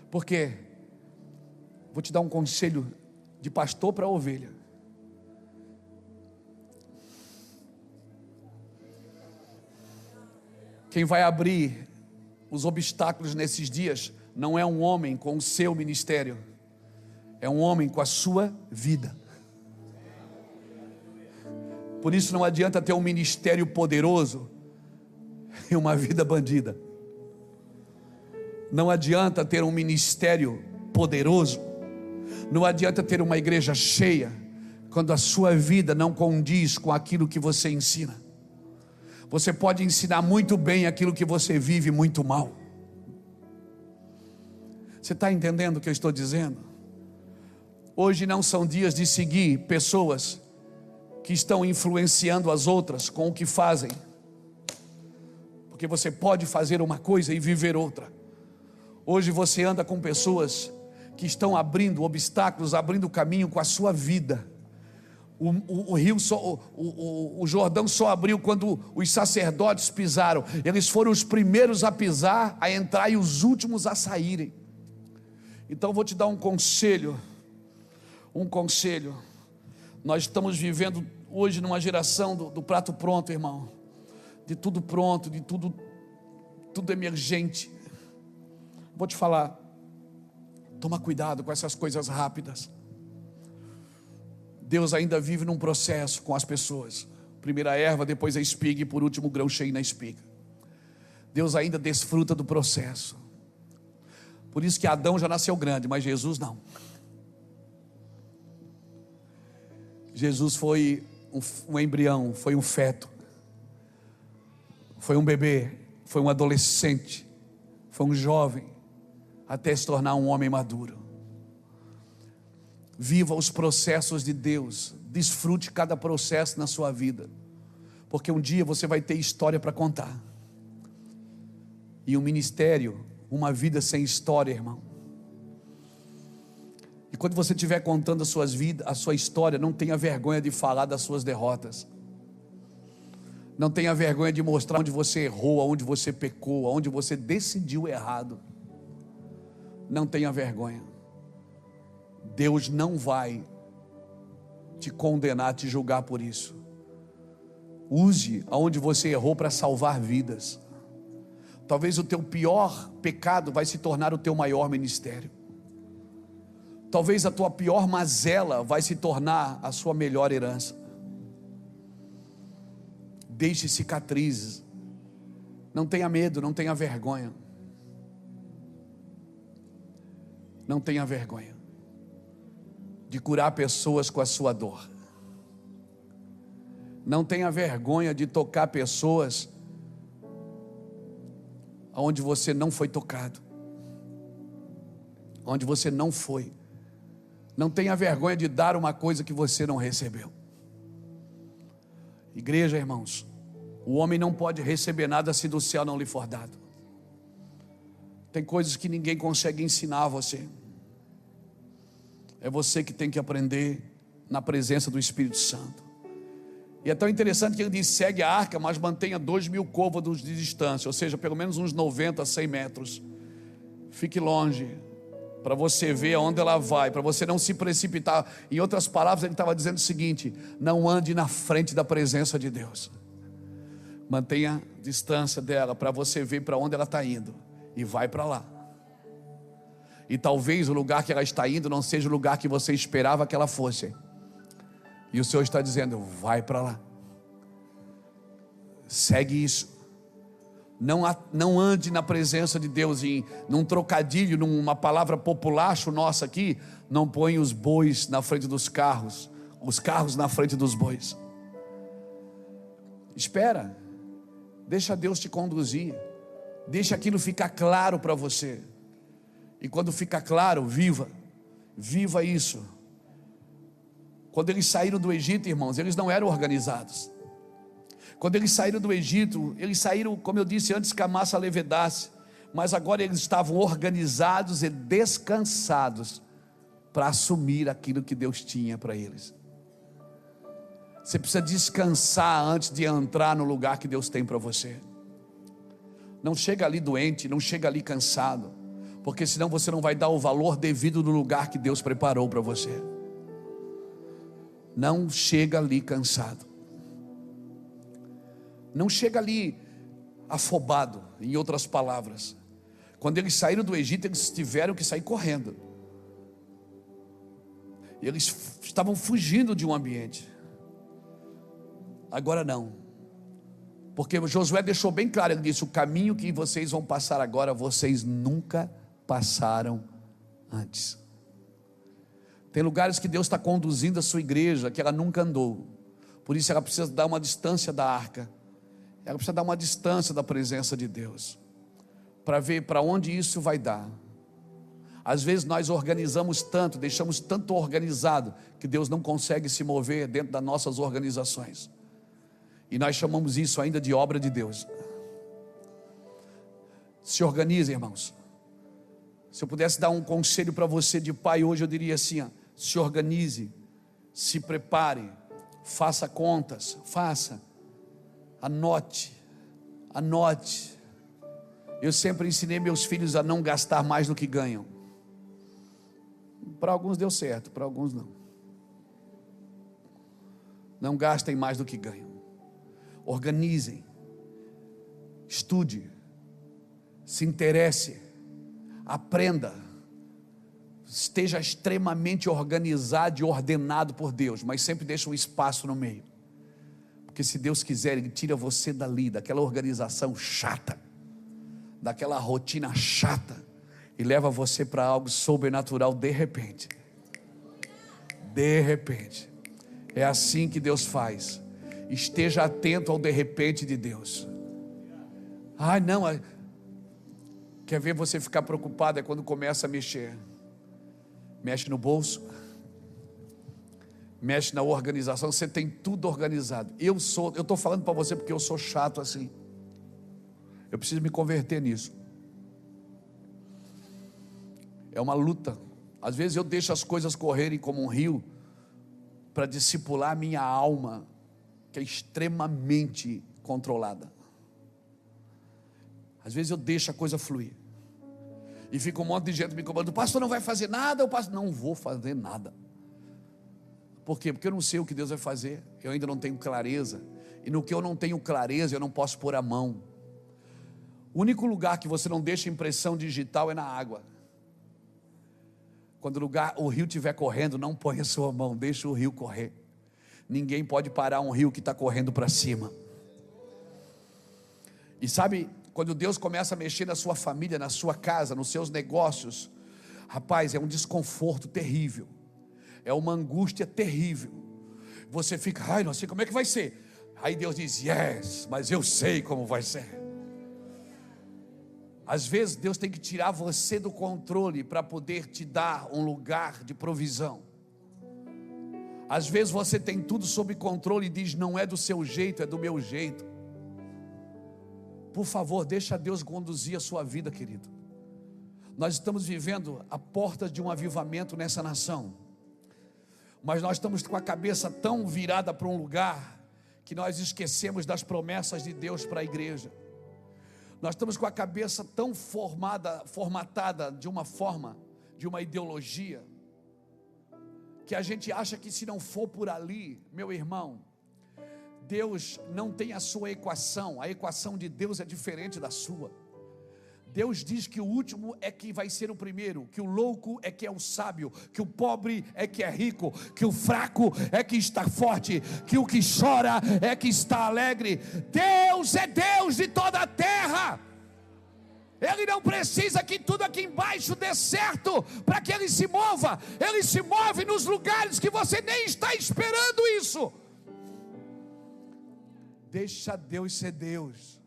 S1: Por quê? Vou te dar um conselho de pastor para ovelha. Quem vai abrir os obstáculos nesses dias não é um homem com o seu ministério, é um homem com a sua vida. Por isso não adianta ter um ministério poderoso e uma vida bandida. Não adianta ter um ministério poderoso, não adianta ter uma igreja cheia, quando a sua vida não condiz com aquilo que você ensina. Você pode ensinar muito bem aquilo que você vive muito mal. Você está entendendo o que eu estou dizendo? Hoje não são dias de seguir pessoas que estão influenciando as outras com o que fazem, porque você pode fazer uma coisa e viver outra. Hoje você anda com pessoas que estão abrindo obstáculos, abrindo caminho com a sua vida. O Jordão só abriu quando os sacerdotes pisaram. Eles foram os primeiros a pisar, a entrar, e os últimos a saírem. Então eu vou te dar um conselho. Nós estamos vivendo hoje numa geração do prato pronto, irmão. De tudo pronto, de tudo emergente. Vou te falar, toma cuidado com essas coisas rápidas. Deus ainda vive num processo com as pessoas. Primeiro a erva, depois a espiga e por último o grão cheio na espiga. Deus ainda desfruta do processo. Por isso que Adão já nasceu grande, mas Jesus não. Jesus foi um embrião, foi um feto, foi um bebê, foi um adolescente, foi um jovem, até se tornar um homem maduro. Viva os processos de Deus, desfrute cada processo na sua vida, porque um dia você vai ter história para contar. E um ministério, uma vida sem história, irmão. E quando você estiver contando a sua história, não tenha vergonha de falar das suas derrotas. Não tenha vergonha de mostrar onde você errou, onde você pecou, onde você decidiu errado. Não tenha vergonha. Deus não vai te condenar, te julgar por isso. Use aonde você errou para salvar vidas. Talvez o teu pior pecado vai se tornar o teu maior ministério. Talvez a tua pior mazela vai se tornar a sua melhor herança. Deixe cicatrizes. Não tenha medo, não tenha vergonha. Não tenha vergonha de curar pessoas com a sua dor. Não tenha vergonha de tocar pessoas onde você não foi tocado, onde você não foi. Não tenha vergonha de dar uma coisa que você não recebeu. Igreja, irmãos, o homem não pode receber nada se do céu não lhe for dado. Tem coisas que ninguém consegue ensinar a você. É você que tem que aprender na presença do Espírito Santo. E é tão interessante que ele diz: segue a arca, mas mantenha 2.000 côvados de distância, ou seja, pelo menos uns 90 a 100 metros. Fique longe, para você ver aonde ela vai, para você não se precipitar. Em outras palavras, ele estava dizendo o seguinte: não ande na frente da presença de Deus. Mantenha distância dela, para você ver para onde ela está indo, e vai para lá. E talvez o lugar que ela está indo não seja o lugar que você esperava que ela fosse. E o Senhor está dizendo: vai para lá. Segue isso. Não ande na presença de Deus num trocadilho, numa palavra populacho nossa aqui. Não põe os bois na frente dos carros, os carros na frente dos bois. Espera. Deixa Deus te conduzir. Deixa aquilo ficar claro para você. E quando fica claro, viva isso. Quando eles saíram do Egito, irmãos, eles não eram organizados. Quando eles saíram do Egito, eles saíram, como eu disse antes, que a massa levedasse. Mas agora eles estavam organizados e descansados para assumir aquilo que Deus tinha para eles. Você precisa descansar antes de entrar no lugar que Deus tem para você. Não chega ali doente, não chega ali cansado, porque senão você não vai dar o valor devido no lugar que Deus preparou para você. Não chega ali cansado. Não chega ali afobado, em outras palavras. Quando eles saíram do Egito, eles tiveram que sair correndo. Eles estavam fugindo de um ambiente. Agora não. Porque Josué deixou bem claro, ele disse: o caminho que vocês vão passar agora, vocês nunca passaram antes. Tem lugares que Deus está conduzindo a sua igreja que ela nunca andou. Por isso ela precisa dar uma distância da arca. Ela precisa dar uma distância da presença de Deus, para ver para onde isso vai dar. Às vezes nós organizamos tanto, deixamos tanto organizado, que Deus não consegue se mover dentro das nossas organizações. E nós chamamos isso ainda de obra de Deus. Se organize, irmãos. Se eu pudesse dar um conselho para você de pai hoje, eu diria assim: ó, se organize, se prepare, faça contas, anote. Eu sempre ensinei meus filhos a não gastar mais do que ganham. Para alguns deu certo, para alguns não. Não gastem mais do que ganham. Organizem, estude, se interesse, aprenda, esteja extremamente organizado e ordenado por Deus, mas sempre deixe um espaço no meio, porque se Deus quiser, Ele tira você dali, daquela organização chata, daquela rotina chata, e leva você para algo sobrenatural de repente. É assim que Deus faz. Esteja atento ao de repente de Deus. Não, quer ver você ficar preocupado? É quando começa a mexer. Mexe no bolso, mexe na organização. Você tem tudo organizado. Eu estou falando para você porque eu sou chato assim. Eu preciso me converter nisso. É uma luta. Às vezes eu deixo as coisas correrem como um rio para discipular a minha alma, que é extremamente controlada. Às vezes eu deixo a coisa fluir e fica um monte de gente me cobrando: o pastor não vai fazer nada. O pastor, não vou fazer nada. Por quê? Porque eu não sei o que Deus vai fazer. Eu ainda não tenho clareza. E no que eu não tenho clareza, eu não posso pôr a mão. O único lugar que você não deixa impressão digital é na água. Quando o rio estiver correndo, não põe a sua mão, deixa o rio correr. Ninguém pode parar um rio que está correndo para cima. E sabe, quando Deus começa a mexer na sua família, na sua casa, nos seus negócios, rapaz, é um desconforto terrível, é uma angústia terrível. Você fica: não sei como é que vai ser. Aí Deus diz: yes, mas eu sei como vai ser. Às vezes Deus tem que tirar você do controle para poder te dar um lugar de provisão. Às vezes você tem tudo sob controle e diz: não é do seu jeito, é do meu jeito. Por favor, deixa Deus conduzir a sua vida, querido. Nós estamos vivendo a porta de um avivamento nessa nação, mas nós estamos com a cabeça tão virada para um lugar que nós esquecemos das promessas de Deus para a igreja. Nós estamos com a cabeça tão formatada de uma forma, de uma ideologia, que a gente acha que se não for por ali, meu irmão, Deus não tem a sua equação. A equação de Deus é diferente da sua. Deus diz que o último é que vai ser o primeiro, que o louco é que é o sábio, que o pobre é que é rico, que o fraco é que está forte, que o que chora é que está alegre. Deus é Deus de toda a terra. Ele não precisa que tudo aqui embaixo dê certo para que Ele se mova. Ele se move nos lugares que você nem está esperando isso. Deixa Deus ser Deus.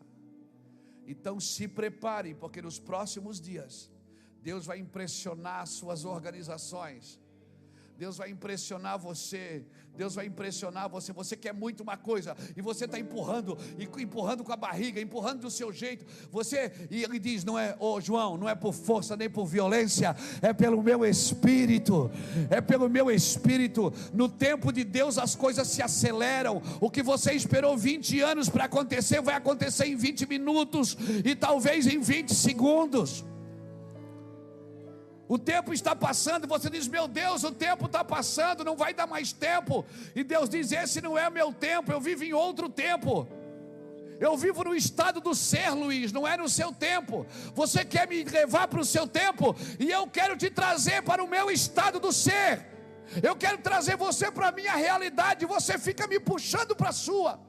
S1: Então se prepare, porque nos próximos dias Deus vai impressionar suas organizações. Deus vai impressionar você. Deus vai impressionar você. Você quer muito uma coisa e você está empurrando com a barriga, empurrando do seu jeito. E Ele diz: não é, João, não é por força nem por violência, é pelo meu Espírito. É pelo meu Espírito. No tempo de Deus as coisas se aceleram. O que você esperou 20 anos para acontecer, vai acontecer em 20 minutos e talvez em 20 segundos. O tempo está passando, você diz: meu Deus, o tempo está passando, não vai dar mais tempo. E Deus diz: esse não é meu tempo, eu vivo em outro tempo. Eu vivo no estado do ser, Luiz, não é no seu tempo. Você quer me levar para o seu tempo, e eu quero te trazer para o meu estado do ser. Eu quero trazer você para a minha realidade, você fica me puxando para a sua.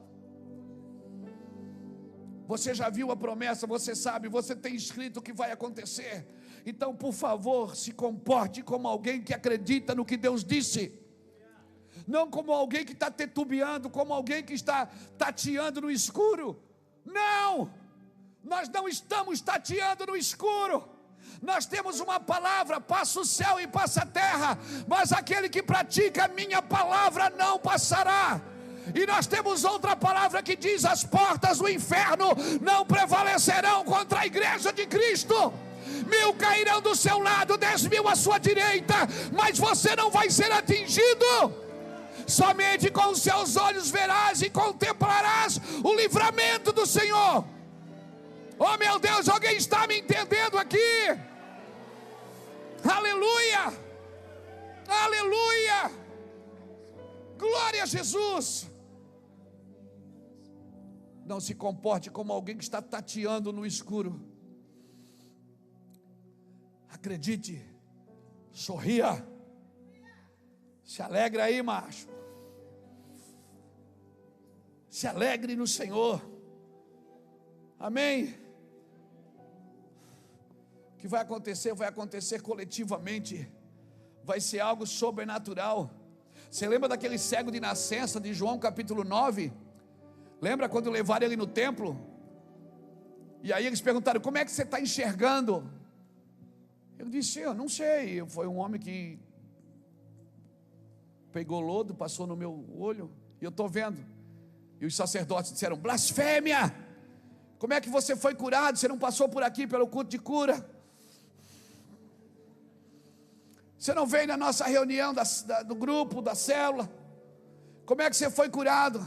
S1: Você já viu a promessa, você sabe, você tem escrito o que vai acontecer. Então, por favor, se comporte como alguém que acredita no que Deus disse, não como alguém que está titubeando, como alguém que está tateando no escuro. Não, nós não estamos tateando no escuro, Nós temos uma palavra, passa o céu e passa a terra, mas aquele que pratica a minha palavra não passará. E nós temos outra palavra que diz: as portas do inferno não prevalecerão contra a igreja de Cristo. 1000 cairão do seu lado, 10.000 à sua direita, mas você não vai ser atingido. Somente com os seus olhos verás e contemplarás o livramento do Senhor. Oh meu Deus, alguém está me entendendo aqui? Aleluia, aleluia, glória a Jesus. Não se comporte como alguém que está tateando no escuro. Acredite, sorria, se alegre aí, macho. Se alegre no Senhor. Amém. O que vai acontecer coletivamente. Vai ser algo sobrenatural. Você lembra daquele cego de nascença de João capítulo 9? Lembra quando levaram ele no templo? E aí eles perguntaram: como é que você está enxergando? Ele disse: eu não sei, foi um homem que pegou lodo, passou no meu olho, e eu estou vendo. E os sacerdotes disseram: blasfêmia! Como é que você foi curado? Você não passou por aqui pelo culto de cura? Você não veio na nossa reunião do grupo, da célula? Como é que você foi curado?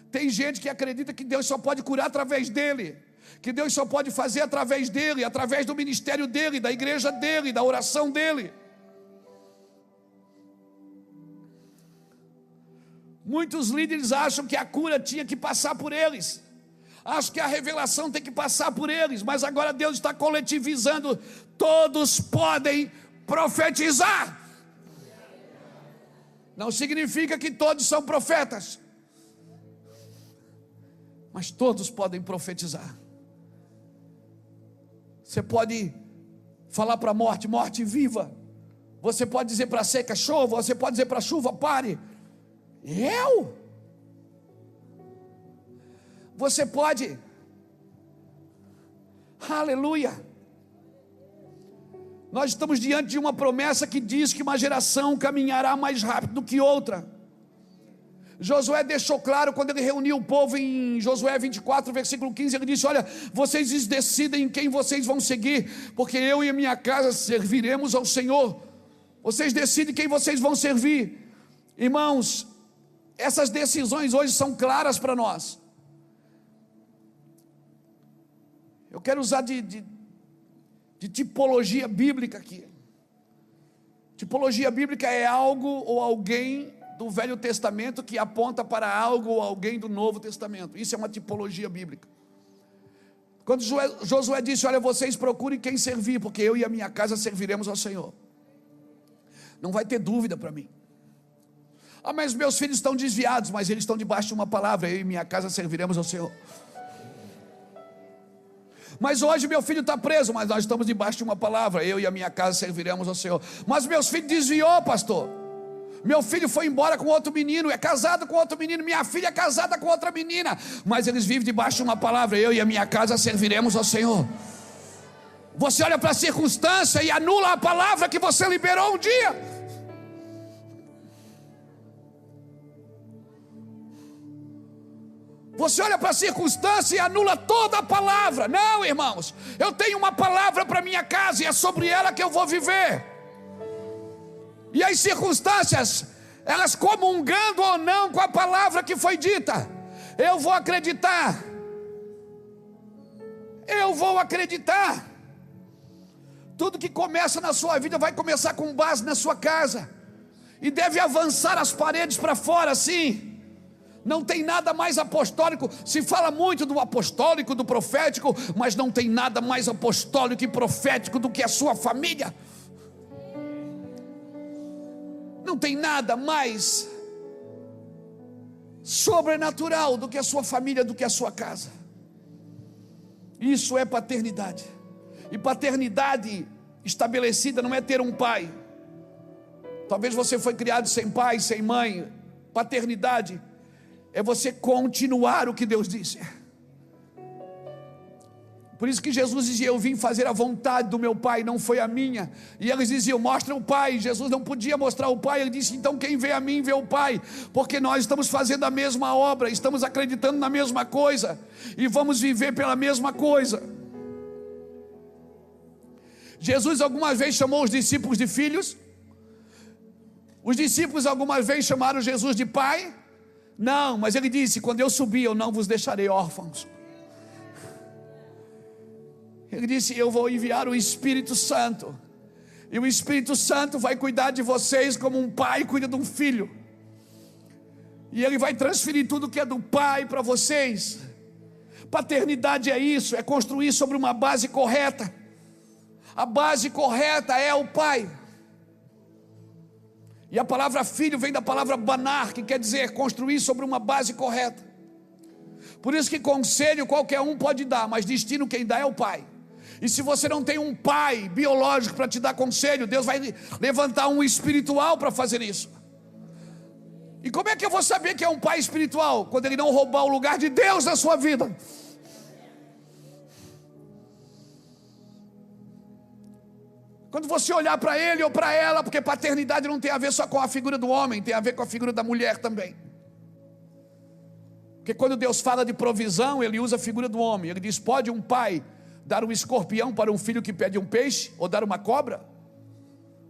S1: Tem gente que acredita que Deus só pode curar através dele, que Deus só pode fazer através dele, através do ministério dele, da igreja dele, da oração dele. Muitos líderes acham que a cura tinha que passar por eles, acham que a revelação tem que passar por eles, mas agora Deus está coletivizando: todos podem profetizar. Não significa que todos são profetas, mas todos podem profetizar. Você pode falar para a morte: morte, viva. Você pode dizer para a seca: chova. Você pode dizer para a chuva: pare. Você pode. Aleluia. Nós estamos diante de uma promessa que diz que uma geração caminhará mais rápido do que outra. Josué deixou claro quando ele reuniu o povo em Josué 24, versículo 15, ele disse: olha, vocês decidem quem vocês vão seguir, porque eu e a minha casa serviremos ao Senhor. Vocês decidem quem vocês vão servir. Irmãos, essas decisões hoje são claras para nós. Eu quero usar de tipologia bíblica aqui. Tipologia bíblica é algo ou alguém do Velho Testamento que aponta para algo ou alguém do Novo Testamento. Isso é uma tipologia bíblica. Quando Josué disse: olha, vocês procurem quem servir, porque eu e a minha casa serviremos ao Senhor. Não vai ter dúvida para mim. Ah, mas meus filhos estão desviados, mas eles estão debaixo de uma palavra: eu e minha casa serviremos ao Senhor. Mas hoje meu filho está preso, mas nós estamos debaixo de uma palavra: eu e a minha casa serviremos ao Senhor. Mas meus filhos desviou, pastor. Meu filho foi embora com outro menino, é casado com outro menino, minha filha é casada com outra menina, mas eles vivem debaixo de uma palavra: eu e a minha casa serviremos ao Senhor. Você olha para a circunstância e anula a palavra que você liberou um dia. Você olha para a circunstância e anula toda a palavra. Não, irmãos, eu tenho uma palavra para minha casa e é sobre ela que eu vou viver. E as circunstâncias, elas comungando ou não com a palavra que foi dita, eu vou acreditar. Eu vou acreditar. Tudo que começa na sua vida vai começar com base na sua casa, e deve avançar as paredes para fora, sim. Não tem nada mais apostólico. Se fala muito do apostólico, do profético, mas não tem nada mais apostólico e profético do que a sua família. Não tem nada mais sobrenatural do que a sua família, do que a sua casa. Isso é paternidade. E paternidade estabelecida não é ter um pai. Talvez você foi criado sem pai, sem mãe. Paternidade é você continuar o que Deus disse. Por isso que Jesus dizia: eu vim fazer a vontade do meu Pai, não foi a minha. E eles diziam: mostra o Pai. Jesus não podia mostrar o Pai. Ele disse: então quem vê a mim vê o Pai, porque nós estamos fazendo a mesma obra, estamos acreditando na mesma coisa e vamos viver pela mesma coisa. Jesus algumas vezes chamou os discípulos de filhos. Os discípulos algumas vezes chamaram Jesus de pai. Não, mas ele disse: quando eu subir, eu não vos deixarei órfãos. Ele disse: eu vou enviar o Espírito Santo, e o Espírito Santo vai cuidar de vocês como um pai cuida de um filho, e ele vai transferir tudo que é do pai para vocês. Paternidade é isso, é construir sobre uma base correta. A base correta é o pai. E a palavra filho vem da palavra banar, que quer dizer construir sobre uma base correta. Por isso que conselho qualquer um pode dar, mas destino quem dá é o pai. E se você não tem um pai biológico para te dar conselho, Deus vai levantar um espiritual para fazer isso. E como é que eu vou saber que é um pai espiritual? Quando ele não roubar o lugar de Deus na sua vida. Quando você olhar para ele ou para ela, porque paternidade não tem a ver só com a figura do homem, tem a ver com a figura da mulher também. Porque quando Deus fala de provisão, ele usa a figura do homem. Ele diz: pode um pai dar um escorpião para um filho que pede um peixe, ou dar uma cobra?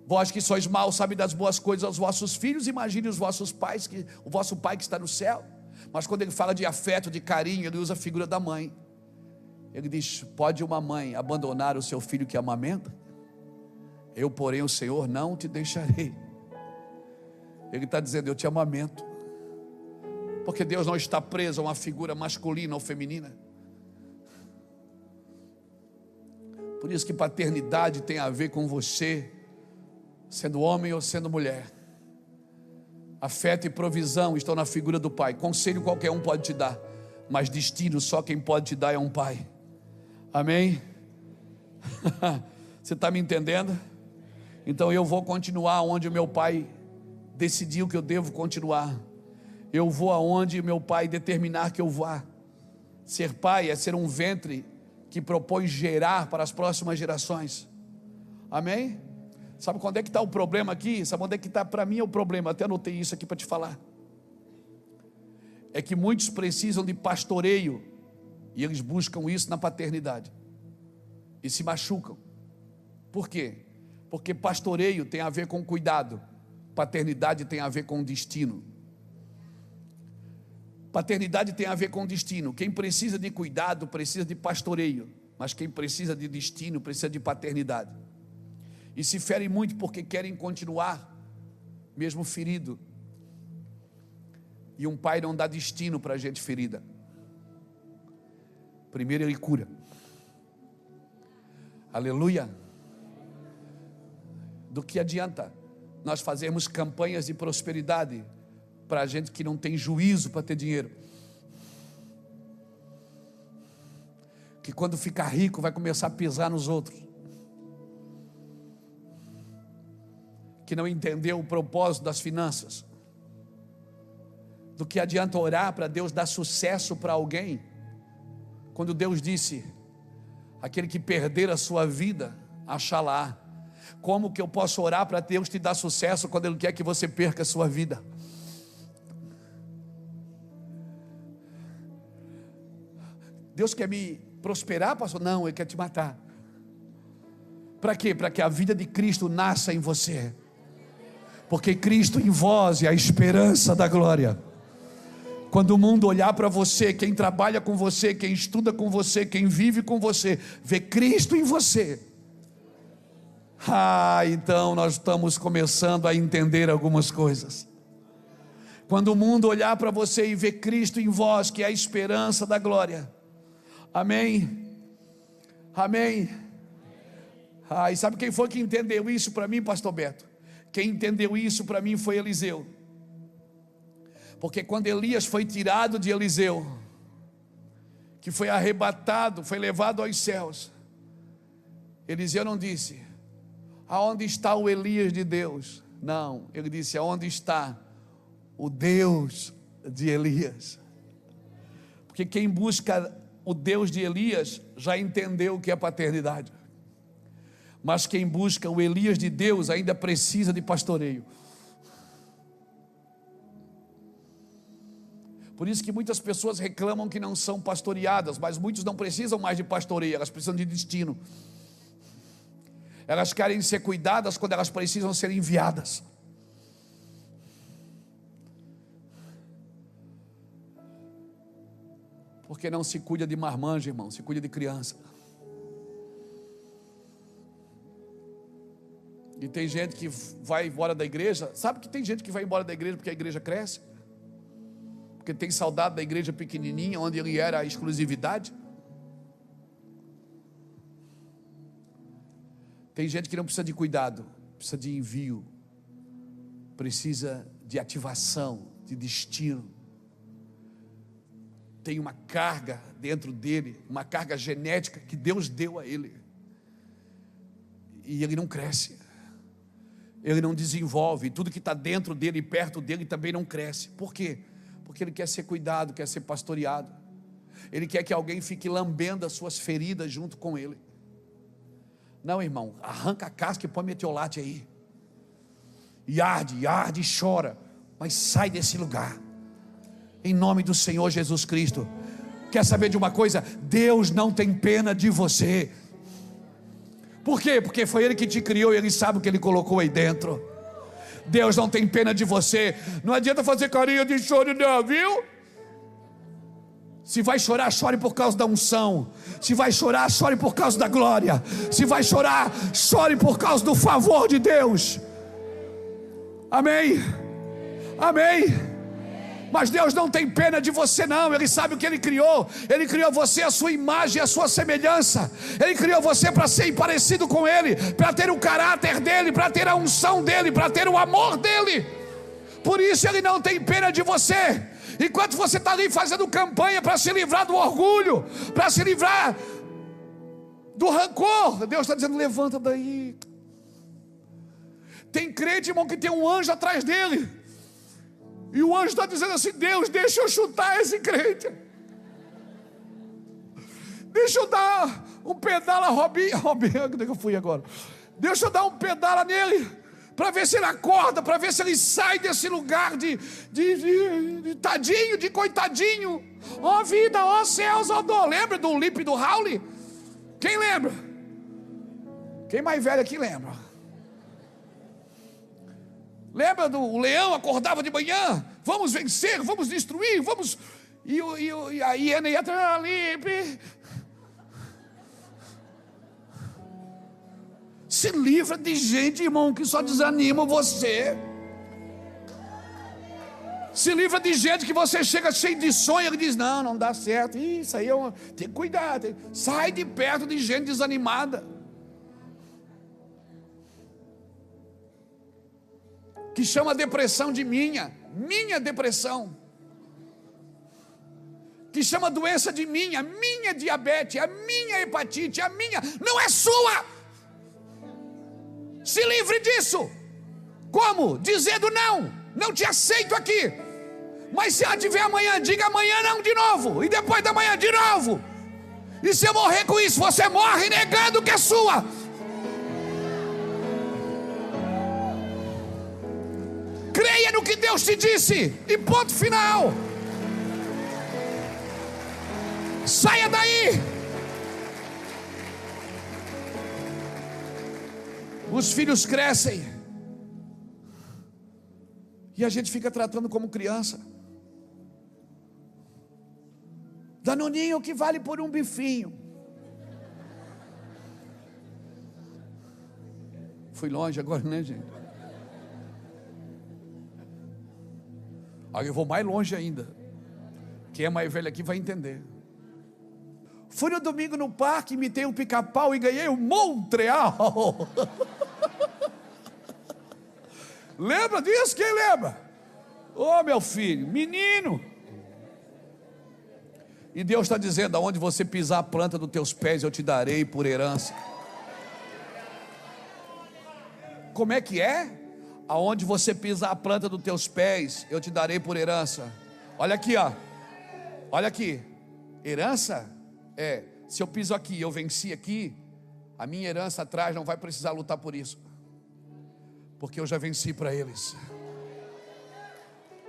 S1: Vós que sois maus, sabem das boas coisas aos vossos filhos, imagine os vossos pais, o vosso pai que está no céu. Mas quando ele fala de afeto, de carinho, ele usa a figura da mãe. Ele diz: pode uma mãe abandonar o seu filho que amamenta? Eu, porém, o Senhor, não te deixarei. Ele está dizendo: eu te amamento. Porque Deus não está preso a uma figura masculina ou feminina. Por isso que paternidade tem a ver com você, sendo homem ou sendo mulher. Afeto e provisão estão na figura do pai. Conselho qualquer um pode te dar, mas destino só quem pode te dar é um pai. Amém? Você está me entendendo? Então eu vou continuar onde o meu pai decidiu que eu devo continuar. Eu vou aonde meu pai determinar que eu vá. Ser pai é ser um ventre que propõe gerar para as próximas gerações. Amém? Sabe quando é que está o problema aqui? Sabe onde é que está para mim o problema? Até anotei isso aqui para te falar. É que muitos precisam de pastoreio, e eles buscam isso na paternidade, e se machucam. Por quê? Porque pastoreio tem a ver com cuidado, paternidade tem a ver com destino. Paternidade tem a ver com destino. Quem precisa de cuidado precisa de pastoreio, mas quem precisa de destino precisa de paternidade. E se ferem muito porque querem continuar mesmo ferido. E um pai não dá destino para a gente ferida. Primeiro ele cura. Aleluia. Do que adianta nós fazermos campanhas de prosperidade para gente que não tem juízo para ter dinheiro, que quando ficar rico vai começar a pisar nos outros, que não entendeu o propósito das finanças. Do que adianta orar para Deus dar sucesso para alguém, quando Deus disse: aquele que perder a sua vida, achá-la. Como que eu posso orar para Deus te dar sucesso quando Ele quer que você perca a sua vida? Deus quer me prosperar, pastor? Não, Ele quer te matar. Para quê? Para que a vida de Cristo nasça em você. Porque Cristo em vós é a esperança da glória. Quando o mundo olhar para você, quem trabalha com você, quem estuda com você, quem vive com você, vê Cristo em você. Então nós estamos começando a entender algumas coisas. Quando o mundo olhar para você e ver Cristo em vós, que é a esperança da glória. Amém? Amém? E sabe quem foi que entendeu isso para mim, pastor Beto? Quem entendeu isso para mim foi Eliseu. Porque quando Elias foi tirado de Eliseu, que foi arrebatado, foi levado aos céus, Eliseu não disse: aonde está o Elias de Deus? Não, ele disse: aonde está o Deus de Elias? Porque quem busca o Deus de Elias já entendeu o que é paternidade. Mas quem busca o Elias de Deus ainda precisa de pastoreio. Por isso que muitas pessoas reclamam que não são pastoreadas, mas muitos não precisam mais de pastoreio, elas precisam de destino. Elas querem ser cuidadas quando elas precisam ser enviadas. Porque não se cuida de marmanjo, irmão, se cuida de criança. E tem gente que vai embora da igreja. Sabe que tem gente que vai embora da igreja porque a igreja cresce? Porque tem saudade da igreja pequenininha, onde ele era a exclusividade. Tem gente que não precisa de cuidado, precisa de envio, precisa de ativação, de destino. Tem uma carga dentro dele, uma carga genética que Deus deu a ele. E ele não cresce, ele não desenvolve, tudo que está dentro dele e perto dele também não cresce. Por quê? Porque ele quer ser cuidado, quer ser pastoreado. Ele quer que alguém fique lambendo as suas feridas junto com ele. Não, irmão, arranca a casca e põe metiolate aí. E arde, e chora. Mas sai desse lugar. Em nome do Senhor Jesus Cristo. Quer saber de uma coisa? Deus não tem pena de você. Por quê? Porque foi Ele que te criou e Ele sabe o que Ele colocou aí dentro. Deus não tem pena de você. Não adianta fazer carinha de choro não, viu? Se vai chorar, chore por causa da unção. Se vai chorar, chore por causa da glória. Se vai chorar, chore por causa do favor de Deus. Amém? Amém? Mas Deus não tem pena de você não. Ele sabe o que Ele criou. Ele criou você a sua imagem, a sua semelhança. Ele criou você para ser parecido com Ele, para ter o caráter dEle, para ter a unção dEle, para ter o amor dEle. Por isso Ele não tem pena de você. Enquanto você está ali fazendo campanha para se livrar do orgulho, para se livrar do rancor, Deus está dizendo: levanta daí. Tem crente, irmão, que tem um anjo atrás dele, e o anjo está dizendo assim: Deus, deixa eu chutar esse crente, deixa eu dar um pedala Robinho, onde é que eu fui agora? Deixa eu dar um pedala nele, para ver se ele acorda, para ver se ele sai desse lugar de tadinho, de coitadinho. Ó vida, ó céus, ó dor. Lembra do Lip e do Howley? Quem lembra? Quem mais velho aqui lembra? Lembra do leão acordava de manhã? Vamos vencer, vamos destruir, vamos. E a hiena ia atrás, Lip. Se livra de gente, irmão, que só desanima você. Se livra de gente que você chega cheio de sonho e diz: não dá certo. Isso aí tem que cuidar. Sai de perto de gente desanimada, que chama a depressão de minha depressão, que chama a doença de minha diabetes, a minha hepatite, a minha, não é sua. Se livre disso. Como? Dizendo: não te aceito aqui. Mas se ela tiver amanhã, diga amanhã não de novo, e depois da manhã de novo. E se eu morrer com isso, você morre negando que é sua. Creia no que Deus te disse, e ponto final. Saia daí. Os filhos crescem e a gente fica tratando como criança. Danoninho que vale por um bifinho. Fui longe agora, né, gente? Aí eu vou mais longe ainda. Quem é mais velho aqui vai entender. Fui no domingo no parque, imitei um pica-pau e ganhei o Montreal. Lembra disso? Quem lembra? Ô meu filho, menino. E Deus está dizendo: aonde você pisar a planta dos teus pés, eu te darei por herança. Como é que é? Aonde você pisar a planta dos teus pés, eu te darei por herança. Olha aqui, ó. Olha aqui. Herança Se eu piso aqui, eu venci aqui, a minha herança atrás não vai precisar lutar por isso, porque eu já venci para eles.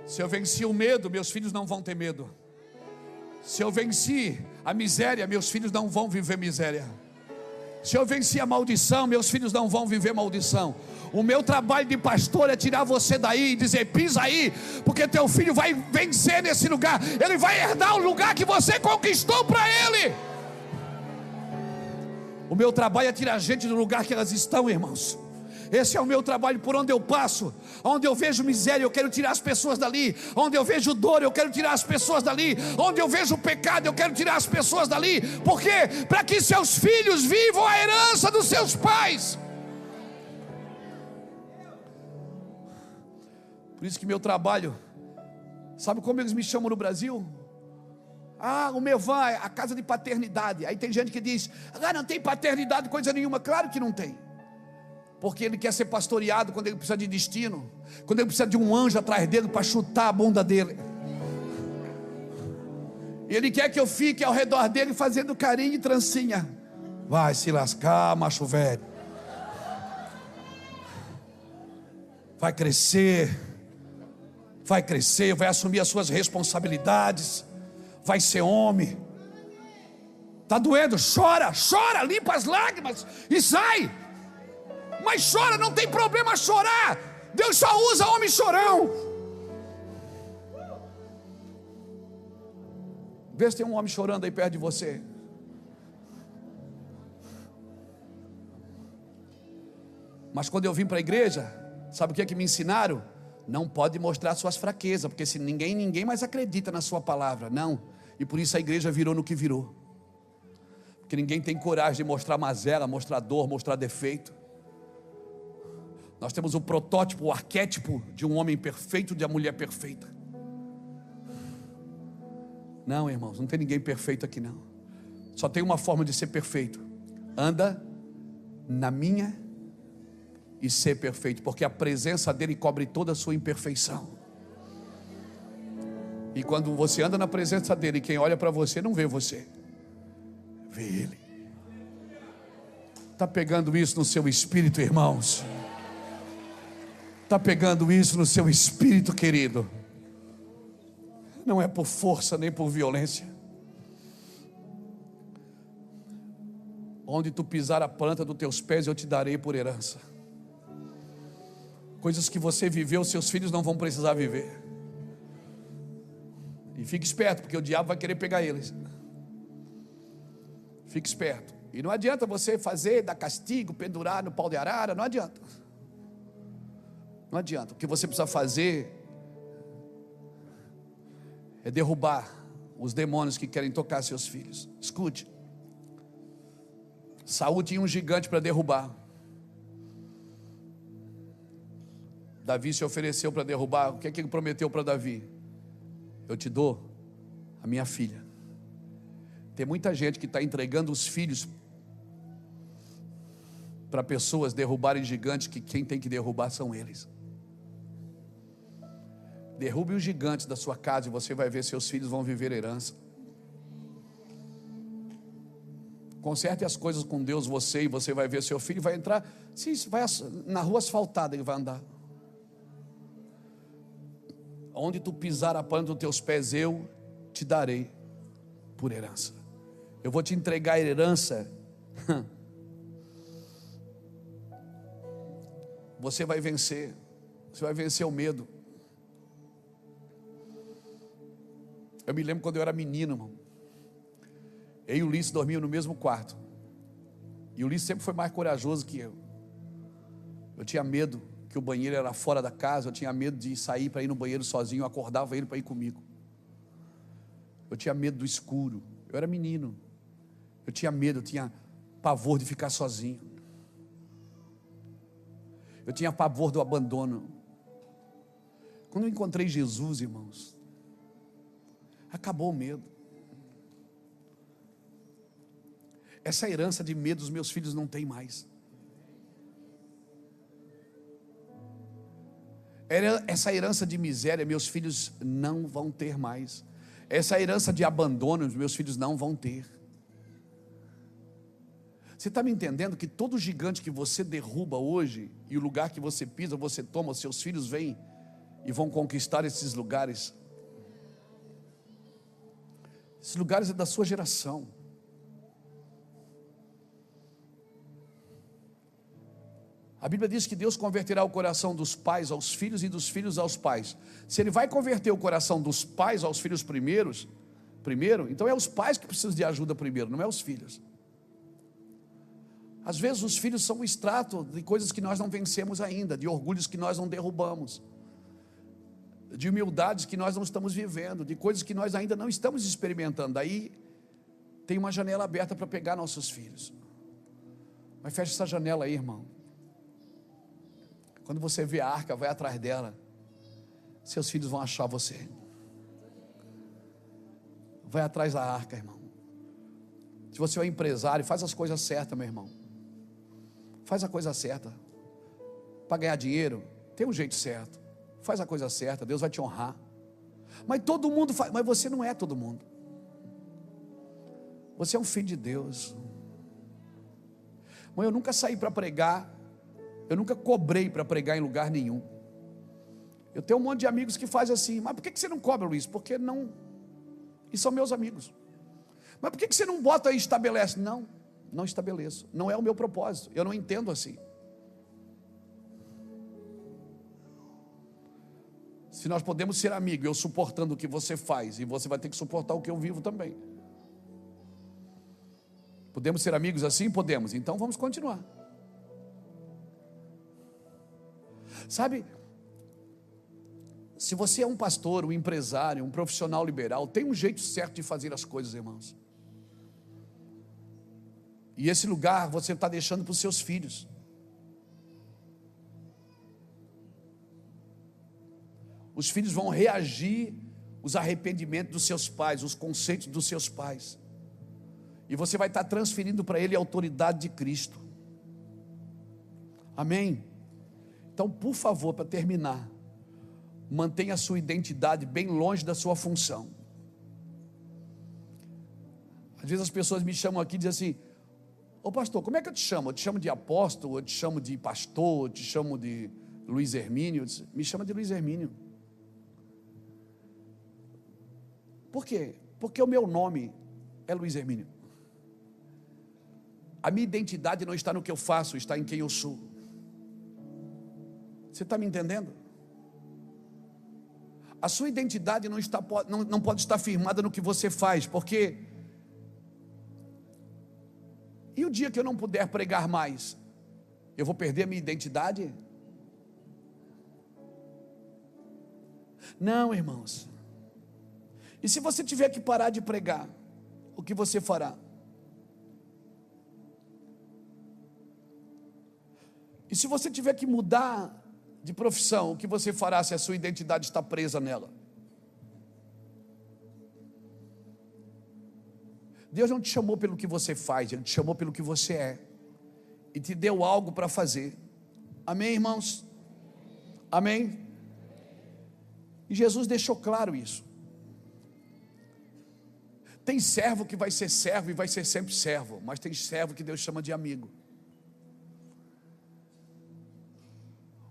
S1: Se eu venci o medo, meus filhos não vão ter medo. Se eu venci a miséria, meus filhos não vão viver miséria. Se eu venci a maldição, meus filhos não vão viver maldição. O meu trabalho de pastor é tirar você daí e dizer: pisa aí, porque teu filho vai vencer nesse lugar. Ele vai herdar o lugar que você conquistou para ele. O meu trabalho é tirar a gente do lugar que elas estão, irmãos. Esse é o meu trabalho. Por onde eu passo, onde eu vejo miséria, eu quero tirar as pessoas dali. Onde eu vejo dor, eu quero tirar as pessoas dali. Onde eu vejo pecado, eu quero tirar as pessoas dali. Por quê? Para que seus filhos vivam a herança dos seus pais. Por isso que meu trabalho, sabe como eles me chamam no Brasil? O Mevan, a casa de paternidade. Aí tem gente que diz: não tem paternidade coisa nenhuma. Claro que não tem. Porque ele quer ser pastoreado quando ele precisa de destino, quando ele precisa de um anjo atrás dele para chutar a bunda dele. E ele quer que eu fique ao redor dele fazendo carinho e trancinha. Vai se lascar, macho velho. Vai crescer, vai assumir as suas responsabilidades, vai ser homem. Está doendo? Chora, limpa as lágrimas e sai. Mas chora, não tem problema chorar. Deus só usa homem chorão. Vê se tem um homem chorando aí perto de você. Mas quando eu vim para a igreja, sabe o que é que me ensinaram? Não pode mostrar suas fraquezas, porque se ninguém mais acredita na sua palavra. Não. E por isso a igreja virou no que virou. Porque ninguém tem coragem de mostrar mazela, mostrar dor, mostrar defeito. Nós temos o protótipo, o arquétipo de um homem perfeito, de uma mulher perfeita. Não, irmãos, não tem ninguém perfeito aqui não. Só tem uma forma de ser perfeito: anda na minha e ser perfeito, porque a presença dele cobre toda a sua imperfeição. E quando você anda na presença dele, quem olha para você não vê você, vê ele. Está pegando isso no seu espírito, irmãos? Está pegando isso no seu espírito, querido? Não é por força nem por violência. Onde tu pisar a planta dos teus pés, eu te darei por herança. Coisas que você viveu, seus filhos não vão precisar viver. E fique esperto, porque o diabo vai querer pegar eles. Fique esperto. E não adianta você fazer, dar castigo, pendurar no pau de arara. Não adianta. Não adianta. O que você precisa fazer é derrubar os demônios que querem tocar seus filhos. Escute. Saul tinha um gigante para derrubar. Davi se ofereceu para derrubar. O que é que ele prometeu para Davi? Eu te dou a minha filha. Tem muita gente que está entregando os filhos para pessoas derrubarem gigantes, que quem tem que derrubar são eles. Derrube os gigantes da sua casa e você vai ver seus filhos vão viver herança. Conserte as coisas com Deus, e você vai ver seu filho vai entrar, sim, vai na rua asfaltada, ele vai andar. Onde tu pisar a planta dos teus pés, eu te darei por herança. Eu vou te entregar a herança. Você vai vencer. Você vai vencer o medo. Eu me lembro quando eu era menino, irmão. Eu e o Ulisses dormiam no mesmo quarto. E o Ulisses sempre foi mais corajoso que eu. Eu tinha medo, que o banheiro era fora da casa. Eu tinha medo de sair para ir no banheiro sozinho. Eu acordava ele para ir comigo. Eu tinha medo do escuro. Eu era menino. Eu tinha medo, eu tinha pavor de ficar sozinho. Eu tinha pavor do abandono. Quando eu encontrei Jesus, irmãos, acabou o medo. Essa herança de medo os meus filhos não têm mais. Essa herança de miséria meus filhos não vão ter mais. Essa herança de abandono os meus filhos não vão ter. Você está me entendendo que todo gigante que você derruba hoje, e o lugar que você pisa, você toma, os seus filhos vêm e vão conquistar esses lugares. Esses lugares é da sua geração. A Bíblia diz que Deus converterá o coração dos pais aos filhos e dos filhos aos pais. Se Ele vai converter o coração dos pais aos filhos primeiro, então é os pais que precisam de ajuda primeiro, não é os filhos. Às vezes os filhos são um extrato de coisas que nós não vencemos ainda, de orgulhos que nós não derrubamos, de humildades que nós não estamos vivendo, de coisas que nós ainda não estamos experimentando. Aí tem uma janela aberta para pegar nossos filhos. Mas fecha essa janela aí, irmão. Quando você vê a arca, vai atrás dela. Seus filhos vão achar você. Vai atrás da arca, irmão. Se você é um empresário, faz as coisas certas, meu irmão. Faz a coisa certa. Para ganhar dinheiro, tem um jeito certo. Faz a coisa certa, Deus vai te honrar. Mas todo mundo faz, mas você não é todo mundo. Você é um filho de Deus. Mãe, eu nunca saí para pregar. Eu nunca cobrei para pregar em lugar nenhum. Eu tenho um monte de amigos que fazem assim. Mas por que você não cobra, Luiz? Porque não. E são meus amigos. Mas por que você não bota e estabelece? Não, não estabeleço. Não é o meu propósito. Eu não entendo assim. Se nós podemos ser amigos, eu suportando o que você faz, e você vai ter que suportar o que eu vivo também. Podemos ser amigos assim? Podemos. Então vamos continuar. Sabe, se você é um pastor, um empresário, um profissional liberal, tem um jeito certo de fazer as coisas, irmãos. E esse lugar você está deixando para os seus filhos. Os filhos vão reagir os arrependimentos dos seus pais, os conceitos dos seus pais. E você vai estar transferindo para ele a autoridade de Cristo. Amém? Então, por favor, para terminar, mantenha a sua identidade bem longe da sua função. Às vezes as pessoas me chamam aqui e dizem assim: ô pastor, como é que eu te chamo? Eu te chamo de apóstolo, eu te chamo de pastor, eu te chamo de Luiz Hermínio. Me chama de Luiz Hermínio. Por quê? Porque o meu nome é Luiz Hermínio. A minha identidade não está no que eu faço, está em quem eu sou. Você está me entendendo? A sua identidade não pode estar firmada no que você faz, porque e o dia que eu não puder pregar mais, eu vou perder a minha identidade? Não, irmãos. E se você tiver que parar de pregar, o que você fará? E se você tiver que mudar de profissão, o que você fará se a sua identidade está presa nela? Deus não te chamou pelo que você faz, Ele te chamou pelo que você é, e te deu algo para fazer. Amém, irmãos? Amém? E Jesus deixou claro isso. Tem servo que vai ser servo e vai ser sempre servo, mas tem servo que Deus chama de amigo.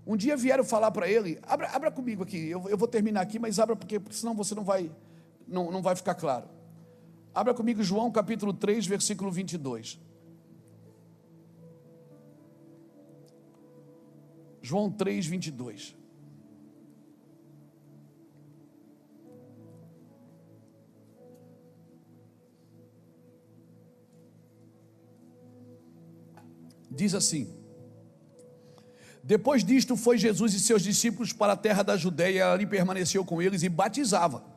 S1: Um dia vieram falar para ele, abra comigo aqui, eu vou terminar aqui, mas abra porque senão você não vai ficar claro. Abra comigo João capítulo 3, versículo 22. João 3, 22. Diz assim: depois disto foi Jesus e seus discípulos para a terra da Judeia, ali permaneceu com eles e batizava.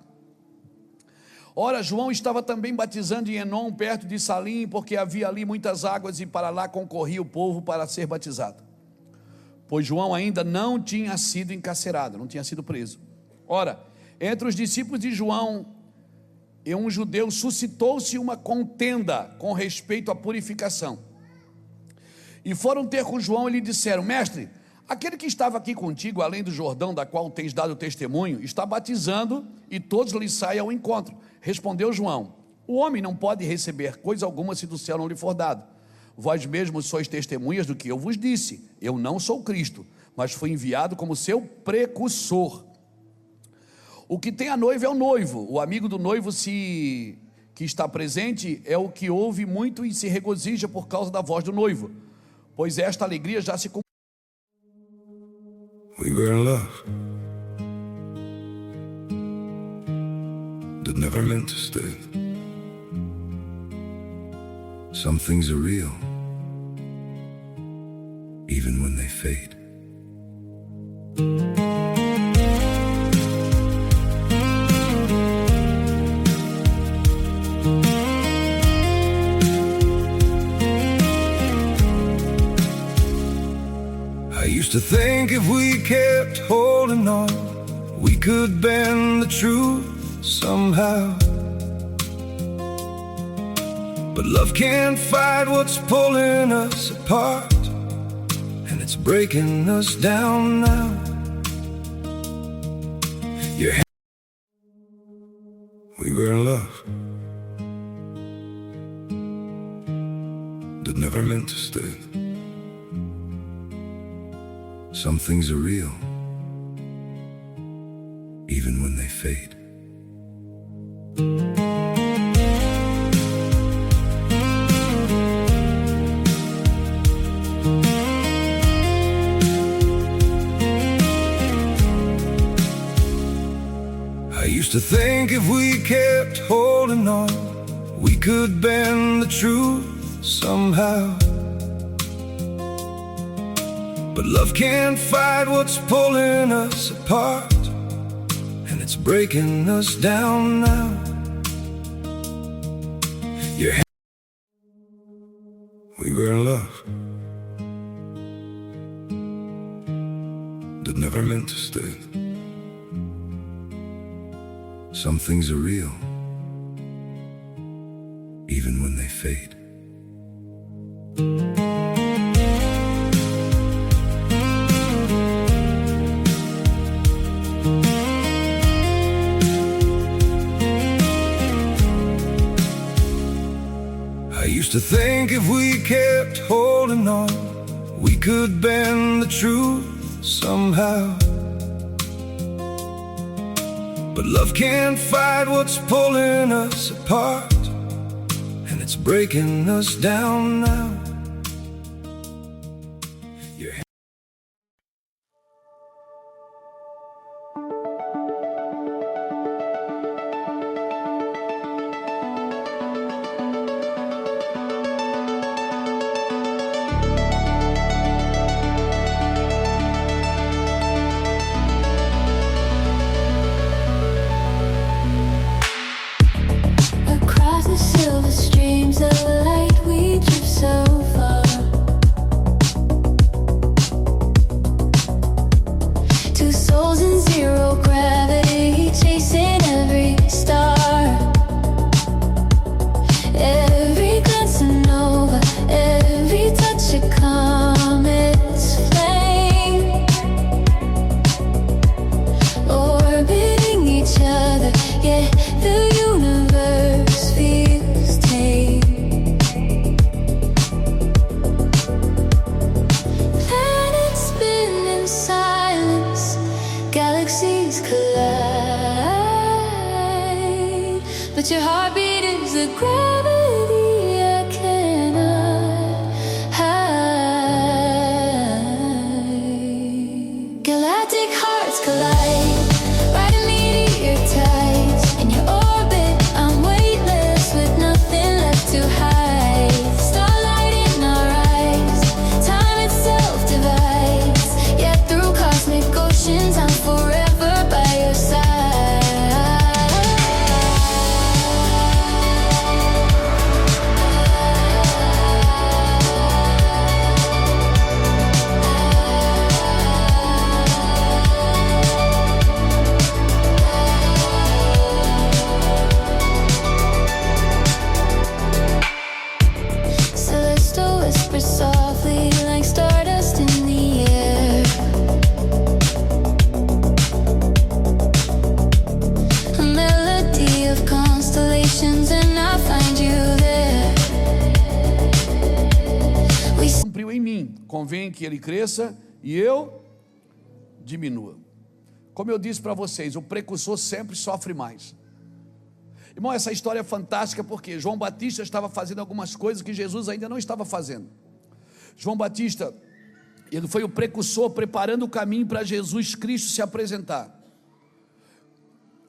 S1: Ora, João estava também batizando em Enom, perto de Salim, porque havia ali muitas águas e para lá concorria o povo para ser batizado, pois João ainda não tinha sido encarcerado, não tinha sido preso. Ora, entre os discípulos de João e um judeu suscitou-se uma contenda com respeito à purificação. E foram ter com João e lhe disseram: mestre, aquele que estava aqui contigo, além do Jordão, da qual tens dado testemunho, está batizando e todos lhe saem ao encontro. Respondeu João: o homem não pode receber coisa alguma se do céu não lhe for dado. Vós mesmos sois testemunhas do que eu vos disse. Eu não sou Cristo, mas fui enviado como seu precursor. O que tem a noiva é o noivo. O amigo do noivo que está presente é o que ouve muito e se regozija por causa da voz do noivo, pois esta alegria já se cumpriu.
S2: We were in love that never meant to stay. Some things are real, even when they fade. I used to think if we kept holding on, we could bend the truth somehow. But love can't fight what's pulling us apart, and it's breaking us down now. We were in love that never meant to stay. Some things are real, even when they fade. I used to think if we kept holding on, we could bend the truth somehow. But love can't fight what's pulling us apart, and it's breaking us down now. We were in love that never meant to stay. Some things are real, even when they fade. I used to think if we kept holding on, we could bend the truth somehow. But love can't fight what's pulling us apart, and it's breaking us down now.
S3: Across the silver streams of light we drift so far, two souls in zero gravity chasing every star. Every glance a nova, every touch a comet's flame, orbiting each other, yeah, the universe feels tame. Planets spin in silence, galaxies collide, but your heartbeat is the gravity I cannot hide. Galactic hearts collide, riding meteor tides. In your orbit, I'm weightless with nothing left to hide. Starlight in our eyes, time itself divides. Yet through cosmic oceans, I'm forever by your side.
S1: mim convém que ele cresça e eu diminua. Como eu disse para vocês, o precursor sempre sofre mais. Irmão, essa história é fantástica porque João Batista estava fazendo algumas coisas que Jesus ainda não estava fazendo. João Batista, ele foi o precursor preparando o caminho para Jesus Cristo se apresentar.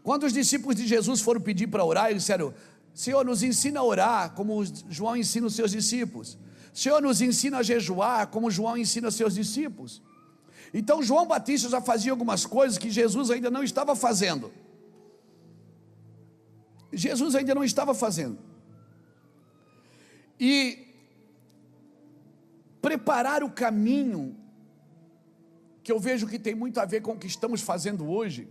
S1: Quando os discípulos de Jesus foram pedir para orar, eles disseram: Senhor, nos ensina a orar como João ensina os seus discípulos. Senhor, nos ensina a jejuar como João ensina os seus discípulos. Então João Batista já fazia algumas coisas que Jesus ainda não estava fazendo. Jesus ainda não estava fazendo. E preparar o caminho, que eu vejo que tem muito a ver com o que estamos fazendo hoje,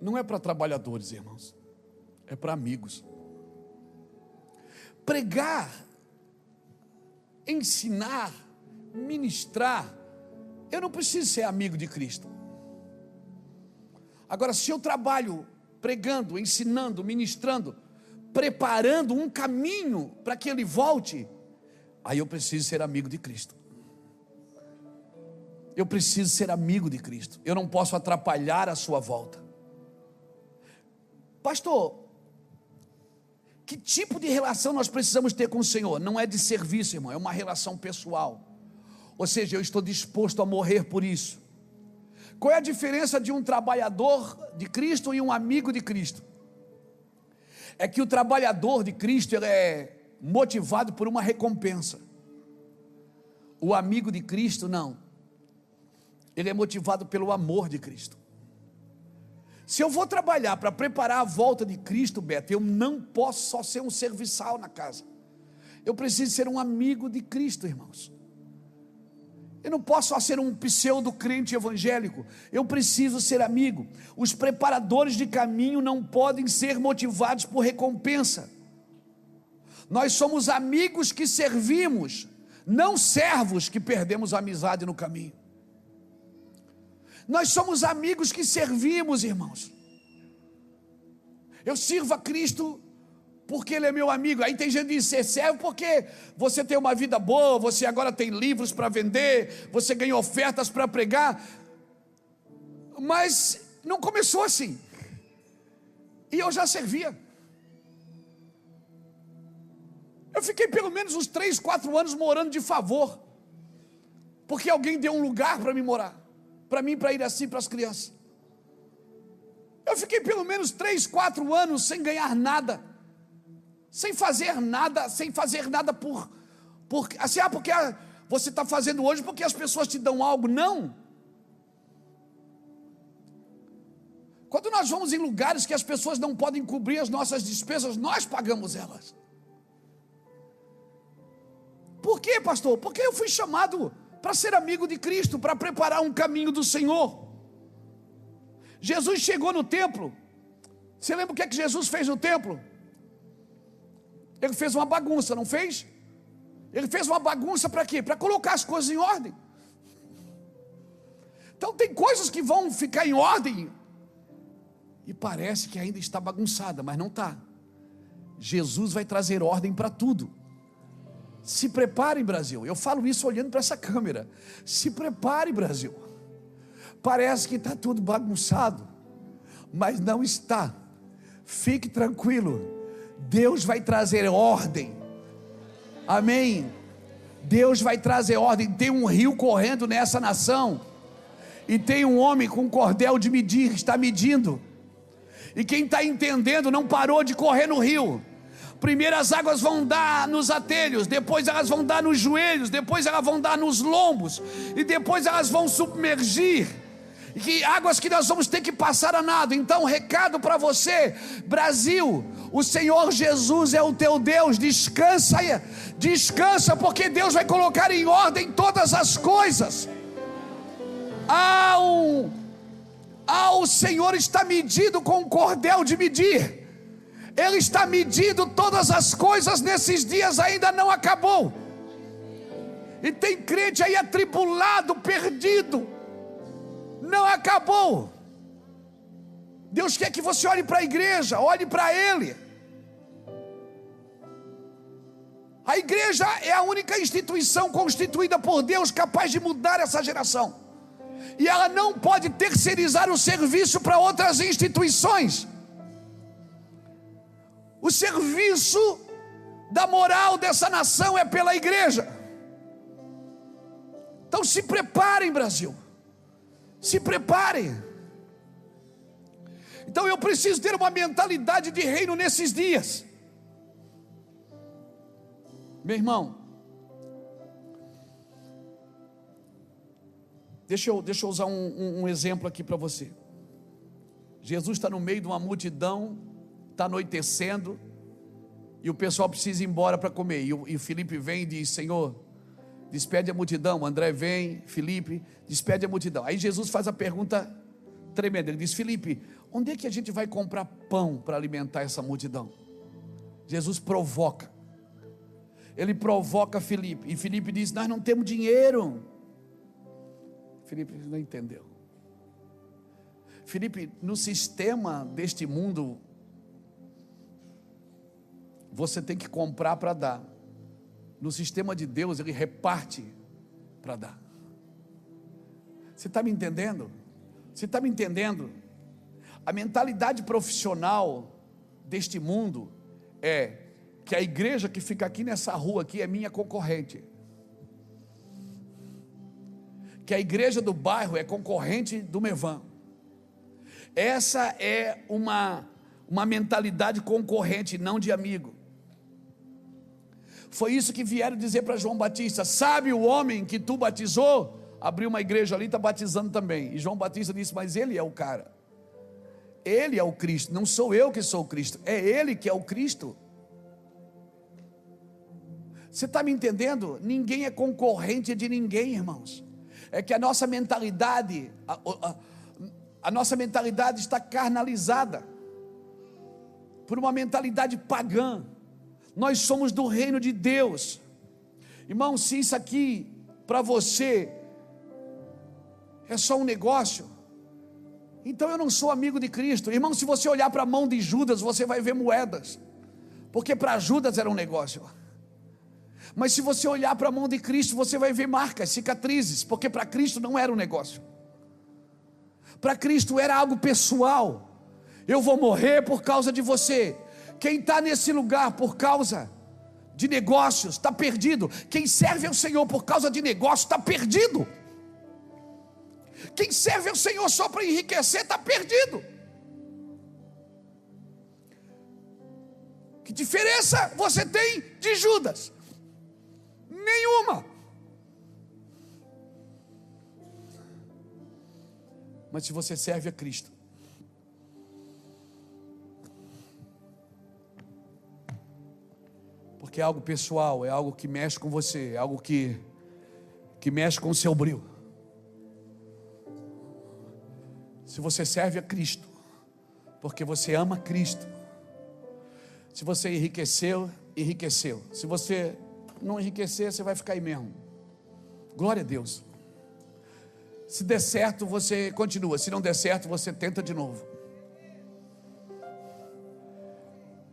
S1: não é para trabalhadores, irmãos, é para amigos. Pregar, ensinar, ministrar, eu não preciso ser amigo de Cristo. Agora, se eu trabalho pregando, ensinando, ministrando, preparando um caminho para que ele volte, aí eu preciso ser amigo de Cristo. Eu preciso ser amigo de Cristo. Eu não posso atrapalhar a sua volta. Pastor, que tipo de relação nós precisamos ter com o Senhor? Não é de serviço, irmão, é uma relação pessoal. Ou seja, eu estou disposto a morrer por isso. Qual é a diferença de um trabalhador de Cristo e um amigo de Cristo? É que o trabalhador de Cristo, ele é motivado por uma recompensa. O amigo de Cristo, não. Ele é motivado pelo amor de Cristo. Se eu vou trabalhar para preparar a volta de Cristo, Beto, eu não posso só ser um serviçal na casa. Eu preciso ser um amigo de Cristo, irmãos. Eu não posso só ser um pseudo-crente evangélico. Eu preciso ser amigo. Os preparadores de caminho não podem ser motivados por recompensa. Nós somos amigos que servimos, não servos que perdemos a amizade no caminho. Nós somos amigos que servimos, irmãos. Eu sirvo a Cristo porque Ele é meu amigo. Aí tem gente que diz: você serve porque você tem uma vida boa, você agora tem livros para vender, você ganha ofertas para pregar. Mas não começou assim. E eu já servia. Eu fiquei pelo menos uns 3, 4 anos morando de favor, porque alguém deu um lugar para mim morar, para mim, para ir assim para as crianças. Eu fiquei pelo menos 3, 4 anos sem ganhar nada, sem fazer nada por assim, porque você está fazendo hoje porque as pessoas te dão algo. Não. Quando nós vamos em lugares que as pessoas não podem cobrir as nossas despesas, nós pagamos elas. Por quê, pastor? Porque eu fui chamado para ser amigo de Cristo, para preparar um caminho do Senhor. Jesus chegou no templo. Você lembra o que é que Jesus fez no templo? Ele fez uma bagunça, não fez? Ele fez uma bagunça para quê? Para colocar as coisas em ordem. Então tem coisas que vão ficar em ordem e parece que ainda está bagunçada, mas não está. Jesus vai trazer ordem para tudo. Se prepare, Brasil. Eu falo isso olhando para essa câmera. Se prepare, Brasil. Parece que está tudo bagunçado, mas não está. Fique tranquilo. Deus vai trazer ordem. Amém. Deus vai trazer ordem. Tem um rio correndo nessa nação, e tem um homem com um cordel de medir, está medindo. E quem está entendendo não parou de correr no rio. Primeiro as águas vão dar nos atelhos, depois elas vão dar nos joelhos, depois elas vão dar nos lombos, e depois elas vão submergir. E águas que nós vamos ter que passar a nado. Então, recado para você, Brasil: o Senhor Jesus é o teu Deus. Descansa, descansa, porque Deus vai colocar em ordem todas as coisas. O Senhor está medido com um cordel de medir. Ele está medindo todas as coisas nesses dias, ainda não acabou. E tem crente aí atribulado, perdido. Não acabou. Deus quer que você olhe para a igreja, olhe para Ele. A igreja é a única instituição constituída por Deus capaz de mudar essa geração. E ela não pode terceirizar o serviço para outras instituições. O serviço da moral dessa nação é pela igreja. Então se preparem, Brasil. Se preparem. Então eu preciso ter uma mentalidade de reino nesses dias. Meu irmão, deixa eu usar um exemplo aqui para você. Jesus está no meio de uma multidão, está anoitecendo, e o pessoal precisa ir embora para comer. E o Felipe vem e diz: Senhor, despede a multidão. André vem, Felipe, despede a multidão. Aí Jesus faz a pergunta tremenda. Ele diz: Felipe, onde é que a gente vai comprar pão para alimentar essa multidão? Jesus provoca. Ele provoca Felipe. E Felipe diz: nós não temos dinheiro. Felipe não entendeu. Felipe, no sistema deste mundo, você tem que comprar para dar. No sistema de Deus, Ele reparte para dar. Você está me entendendo? Você está me entendendo? A mentalidade profissional deste mundo é que a igreja que fica aqui nessa rua aqui é minha concorrente. Que a igreja do bairro é concorrente do Mevan. Essa é uma mentalidade concorrente, não de amigo. Foi isso que vieram dizer para João Batista: sabe o homem que tu batizou? Abriu uma igreja ali, está batizando também. E João Batista disse: mas ele é o cara. Ele é o Cristo, não sou eu que sou o Cristo, é ele que é o Cristo. Você está me entendendo? Ninguém é concorrente de ninguém, irmãos. É que a nossa mentalidade, a nossa mentalidade está carnalizada por uma mentalidade pagã. Nós somos do reino de Deus. Irmão, se isso aqui para você é só um negócio, então eu não sou amigo de Cristo. Irmão, se você olhar para a mão de Judas, você vai ver moedas, porque para Judas era um negócio. Mas se você olhar para a mão de Cristo, você vai ver marcas, cicatrizes, porque para Cristo não era um negócio. Para Cristo era algo pessoal. Eu vou morrer por causa de você. Quem está nesse lugar por causa de negócios está perdido. Quem serve ao Senhor por causa de negócios está perdido. Quem serve ao Senhor só para enriquecer está perdido. Que diferença você tem de Judas? Nenhuma. Mas se você serve a Cristo, porque é algo pessoal, é algo que mexe com você, é algo que mexe com o seu brilho. Se você serve a Cristo, porque você ama Cristo, se você enriqueceu, enriqueceu. Se você não enriquecer, você vai ficar aí mesmo. Glória a Deus. Se der certo, você continua. Se não der certo, você tenta de novo.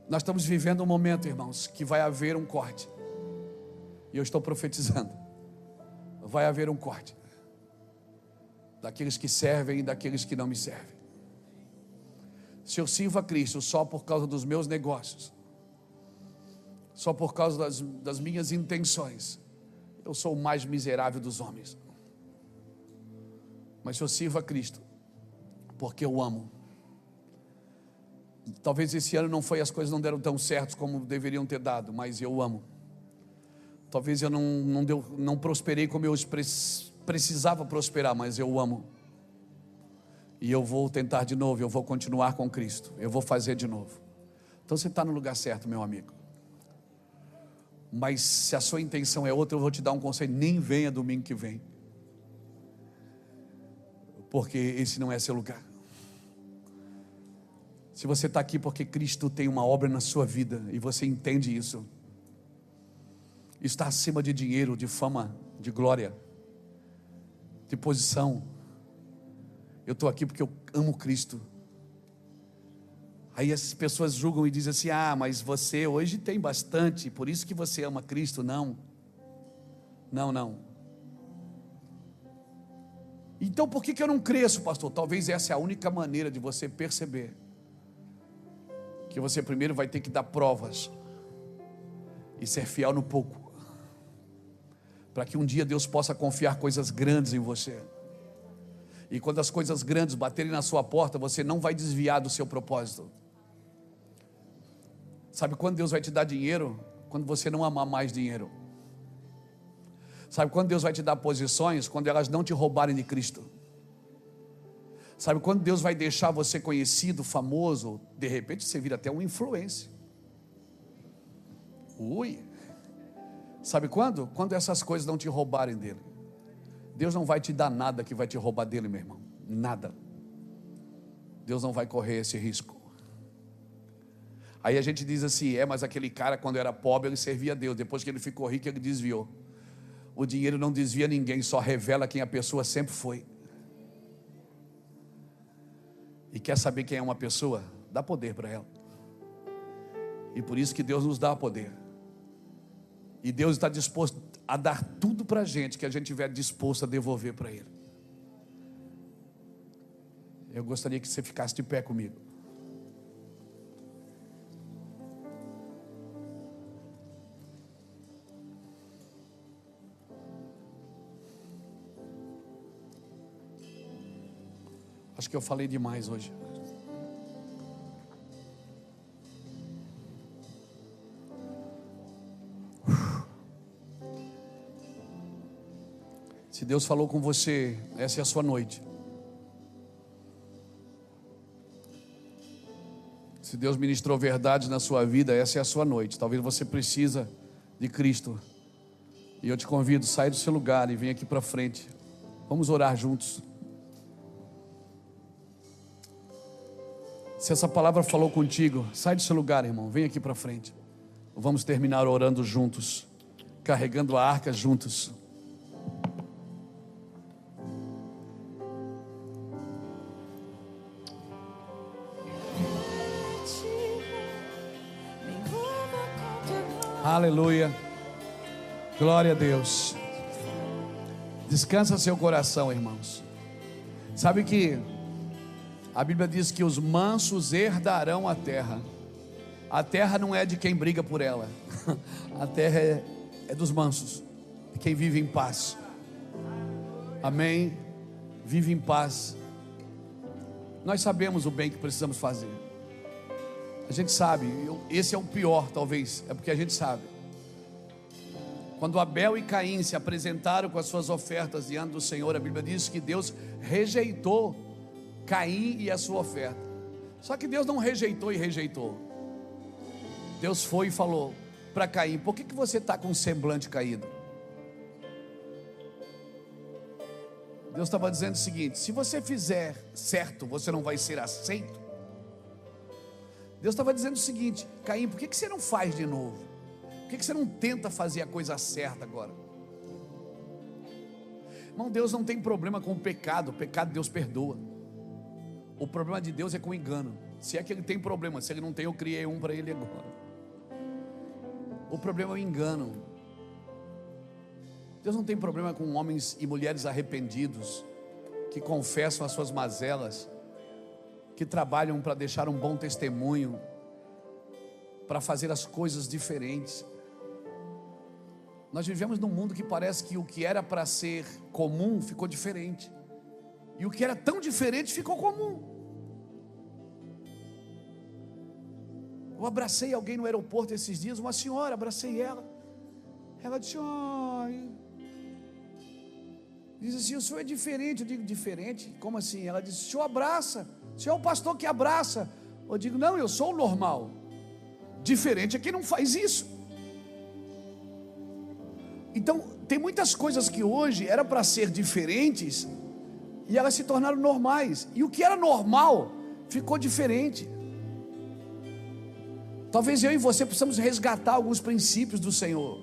S1: Nós estamos vivendo um momento, irmãos, que vai haver um corte. E eu estou profetizando. Vai haver um corte. Daqueles que servem e daqueles que não me servem. Se eu sirvo a Cristo só por causa dos meus negócios, só por causa das minhas intenções, eu sou o mais miserável dos homens. Mas se eu sirvo a Cristo porque eu amo, talvez esse ano as coisas não deram tão certo como deveriam ter dado, mas eu amo. Talvez eu não prosperei como eu precisava prosperar, mas eu amo. E eu vou tentar de novo, eu vou continuar com Cristo, eu vou fazer de novo. Então você está no lugar certo, meu amigo. Mas se a sua intenção é outra, eu vou te dar um conselho: nem venha domingo que vem, porque esse não é seu lugar. Se você está aqui porque Cristo tem uma obra na sua vida e você entende isso, está acima de dinheiro, de fama, de glória, de posição. Eu estou aqui porque eu amo Cristo. Aí as pessoas julgam e dizem assim: ah, mas você hoje tem bastante, por isso que você ama Cristo. Não. Então por que eu não cresço, pastor? Talvez essa é a única maneira de você perceber que você primeiro vai ter que dar provas e ser fiel no pouco, para que um dia Deus possa confiar coisas grandes em você. E quando as coisas grandes baterem na sua porta, você não vai desviar do seu propósito. Sabe quando Deus vai te dar dinheiro? Quando você não amar mais dinheiro. Sabe quando Deus vai te dar posições? Quando elas não te roubarem de Cristo. Sabe quando Deus vai deixar você conhecido, famoso? De repente você vira até um influencer. Sabe quando? Quando essas coisas não te roubarem dele. Deus não vai te dar nada que vai te roubar dele, meu irmão. Nada. Deus não vai correr esse risco. Aí a gente diz assim: mas aquele cara quando era pobre ele servia a Deus, depois que ele ficou rico ele desviou. O dinheiro não desvia ninguém, só revela quem a pessoa sempre foi. E quer saber quem é uma pessoa? Dá poder para ela. E por isso que Deus nos dá poder. E Deus está disposto a dar tudo para a gente que a gente estiver disposto a devolver para Ele. Eu gostaria que você ficasse de pé comigo. Acho que eu falei demais hoje. Se Deus falou com você, essa é a sua noite. Se Deus ministrou verdades na sua vida, essa é a sua noite. Talvez você precisa de Cristo. E eu te convido, sai do seu lugar e vem aqui para frente. Vamos orar juntos. Se essa palavra falou contigo, sai do seu lugar, irmão, vem aqui para frente. Vamos terminar orando juntos, carregando a arca juntos. Aleluia, glória a Deus. Descansa seu coração, irmãos. Sabe que a Bíblia diz que os mansos herdarão a terra. A terra não é de quem briga por ela. A terra é dos mansos, de quem vive em paz. Amém? Vive em paz. Nós sabemos o bem que precisamos fazer. A gente sabe, esse é o pior talvez, é porque a gente sabe. Quando Abel e Caim se apresentaram com as suas ofertas diante do Senhor, a Bíblia diz que Deus rejeitou Caim e a sua oferta. Só que Deus não rejeitou e rejeitou. Deus foi e falou para Caim: por que você está com o semblante caído? Deus estava dizendo o seguinte: se você fizer certo, você não vai ser aceito. Deus estava dizendo o seguinte: Caim, por que você não faz de novo? Por que você não tenta fazer a coisa certa agora? Irmão, Deus não tem problema com o pecado Deus perdoa. O problema de Deus é com o engano. Se é que Ele tem problema, se Ele não tem, eu criei um para Ele agora. O problema é o engano. Deus não tem problema com homens e mulheres arrependidos, que confessam as suas mazelas, que trabalham para deixar um bom testemunho, para fazer as coisas diferentes. Nós vivemos num mundo que parece que o que era para ser comum ficou diferente, e o que era tão diferente ficou comum. Eu abracei alguém no aeroporto esses dias, uma senhora, abracei ela. Ela disse: ai, diz assim, o senhor é diferente. Eu digo: diferente? Como assim? Ela disse: o senhor abraça, o senhor é o pastor que abraça. Eu digo: não, eu sou o normal. Diferente é quem não faz isso. Então tem muitas coisas que hoje era para ser diferentes e elas se tornaram normais, e o que era normal ficou diferente. Talvez eu e você precisamos resgatar alguns princípios do Senhor.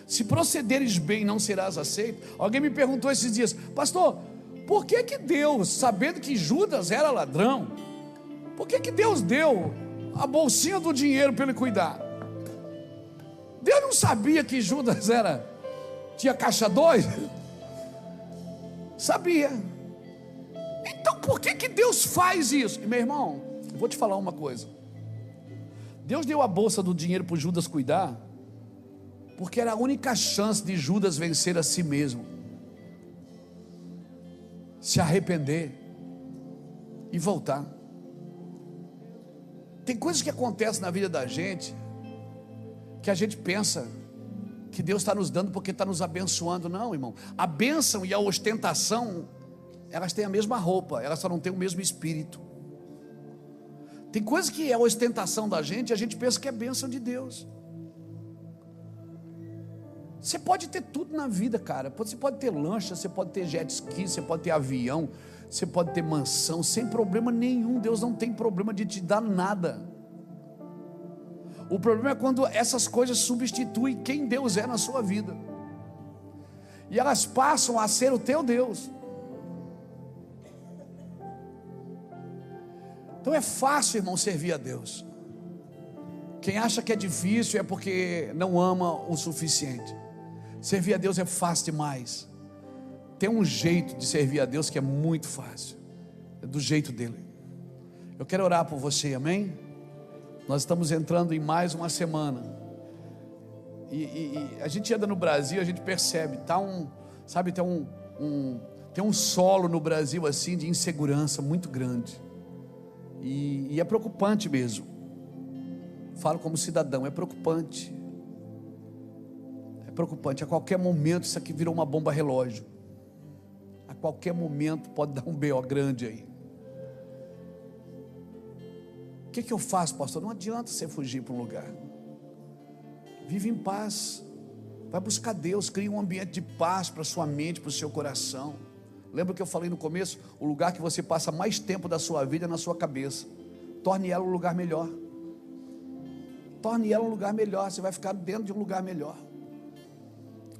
S1: Se procederes bem, não serás aceito. Alguém me perguntou esses dias: pastor, por que Deus, sabendo que Judas era ladrão, Por que Deus deu a bolsinha do dinheiro para ele cuidar? Deus não sabia que Judas tinha caixa 2? Sabia. Então por que Deus faz isso? E, meu irmão, vou te falar uma coisa. Deus deu a bolsa do dinheiro para Judas cuidar, porque era a única chance de Judas vencer a si mesmo, se arrepender e voltar. Tem coisas que acontecem na vida da gente, que a gente pensa que Deus está nos dando porque está nos abençoando. Não, irmão, a bênção e a ostentação, elas têm a mesma roupa, elas só não têm o mesmo espírito. Tem coisas que é a ostentação da gente, e a gente pensa que é bênção de Deus. Você pode ter tudo na vida, cara. Você pode ter lancha, você pode ter jet ski, você pode ter avião, você pode ter mansão, sem problema nenhum. Deus não tem problema de te dar nada. O problema é quando essas coisas substituem quem Deus é na sua vida, e elas passam a ser o teu Deus. Então é fácil, irmão, servir a Deus. Quem acha que é difícil é porque não ama o suficiente. Servir a Deus é fácil demais. Tem um jeito de servir a Deus que é muito fácil, é do jeito dele. Eu quero orar por você, amém? Nós estamos entrando em mais uma semana, e a gente anda no Brasil, a gente percebe, tem um solo no Brasil assim de insegurança muito grande, e é preocupante mesmo. Falo como cidadão, é preocupante. É preocupante. A qualquer momento isso aqui virou uma bomba relógio. A qualquer momento pode dar um BO grande aí. O que eu faço, pastor? Não adianta você fugir para um lugar. Vive em paz. Vai buscar Deus. Cria um ambiente de paz para a sua mente, para o seu coração. Lembra que eu falei no começo? O lugar que você passa mais tempo da sua vida é na sua cabeça. Torne ela um lugar melhor. Torne ela um lugar melhor. Você vai ficar dentro de um lugar melhor.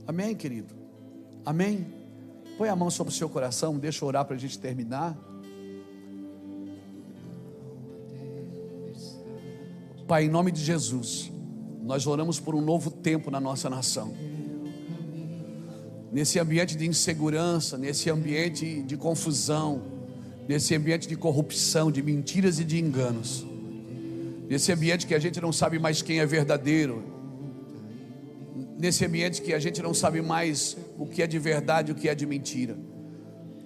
S1: Amém, querido? Amém? Põe a mão sobre o seu coração. Deixa eu orar para a gente terminar. Pai, em nome de Jesus, nós oramos por um novo tempo na nossa nação. Nesse ambiente de insegurança, nesse ambiente de confusão, nesse ambiente de corrupção, de mentiras e de enganos, nesse ambiente que a gente não sabe mais quem é verdadeiro, nesse ambiente que a gente não sabe mais o que é de verdade e o que é de mentira.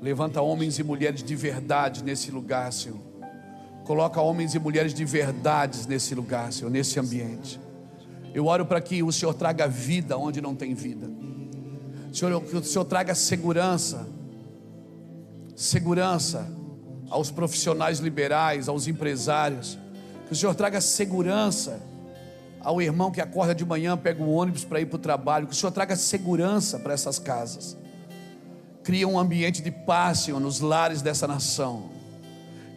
S1: Levanta homens e mulheres de verdade nesse lugar, Senhor. Coloca homens e mulheres de verdades nesse lugar, Senhor, nesse ambiente. Eu oro para que o Senhor traga vida onde não tem vida. Senhor, que o Senhor traga segurança aos profissionais liberais, aos empresários. Que o Senhor traga segurança ao irmão que acorda de manhã, pega um ônibus para ir para o trabalho. Que o Senhor traga segurança para essas casas. Cria um ambiente de paz, Senhor, nos lares dessa nação.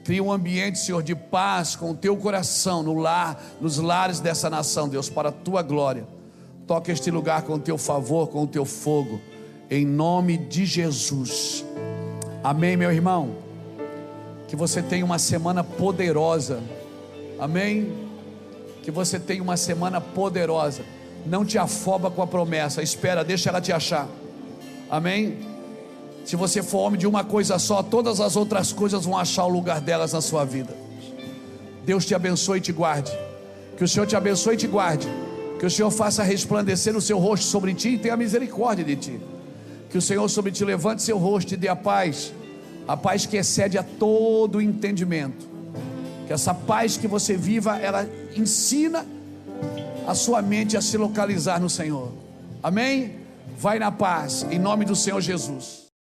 S1: Cria um ambiente, Senhor, de paz com o teu coração nos lares dessa nação, Deus, para a tua glória. Toca este lugar com o teu favor, com o teu fogo, em nome de Jesus. Amém, meu irmão? Que você tenha uma semana poderosa. Amém? Que você tenha uma semana poderosa. Não te afoba com a promessa. Espera, deixa ela te achar. Amém? Se você for homem de uma coisa só, todas as outras coisas vão achar o lugar delas na sua vida. Deus te abençoe e te guarde. Que o Senhor te abençoe e te guarde. Que o Senhor faça resplandecer o seu rosto sobre ti e tenha misericórdia de ti. Que o Senhor sobre ti levante seu rosto e dê a paz que excede a todo entendimento. Que essa paz que você viva, ela ensina a sua mente a se localizar no Senhor. Amém? Vai na paz, em nome do Senhor Jesus.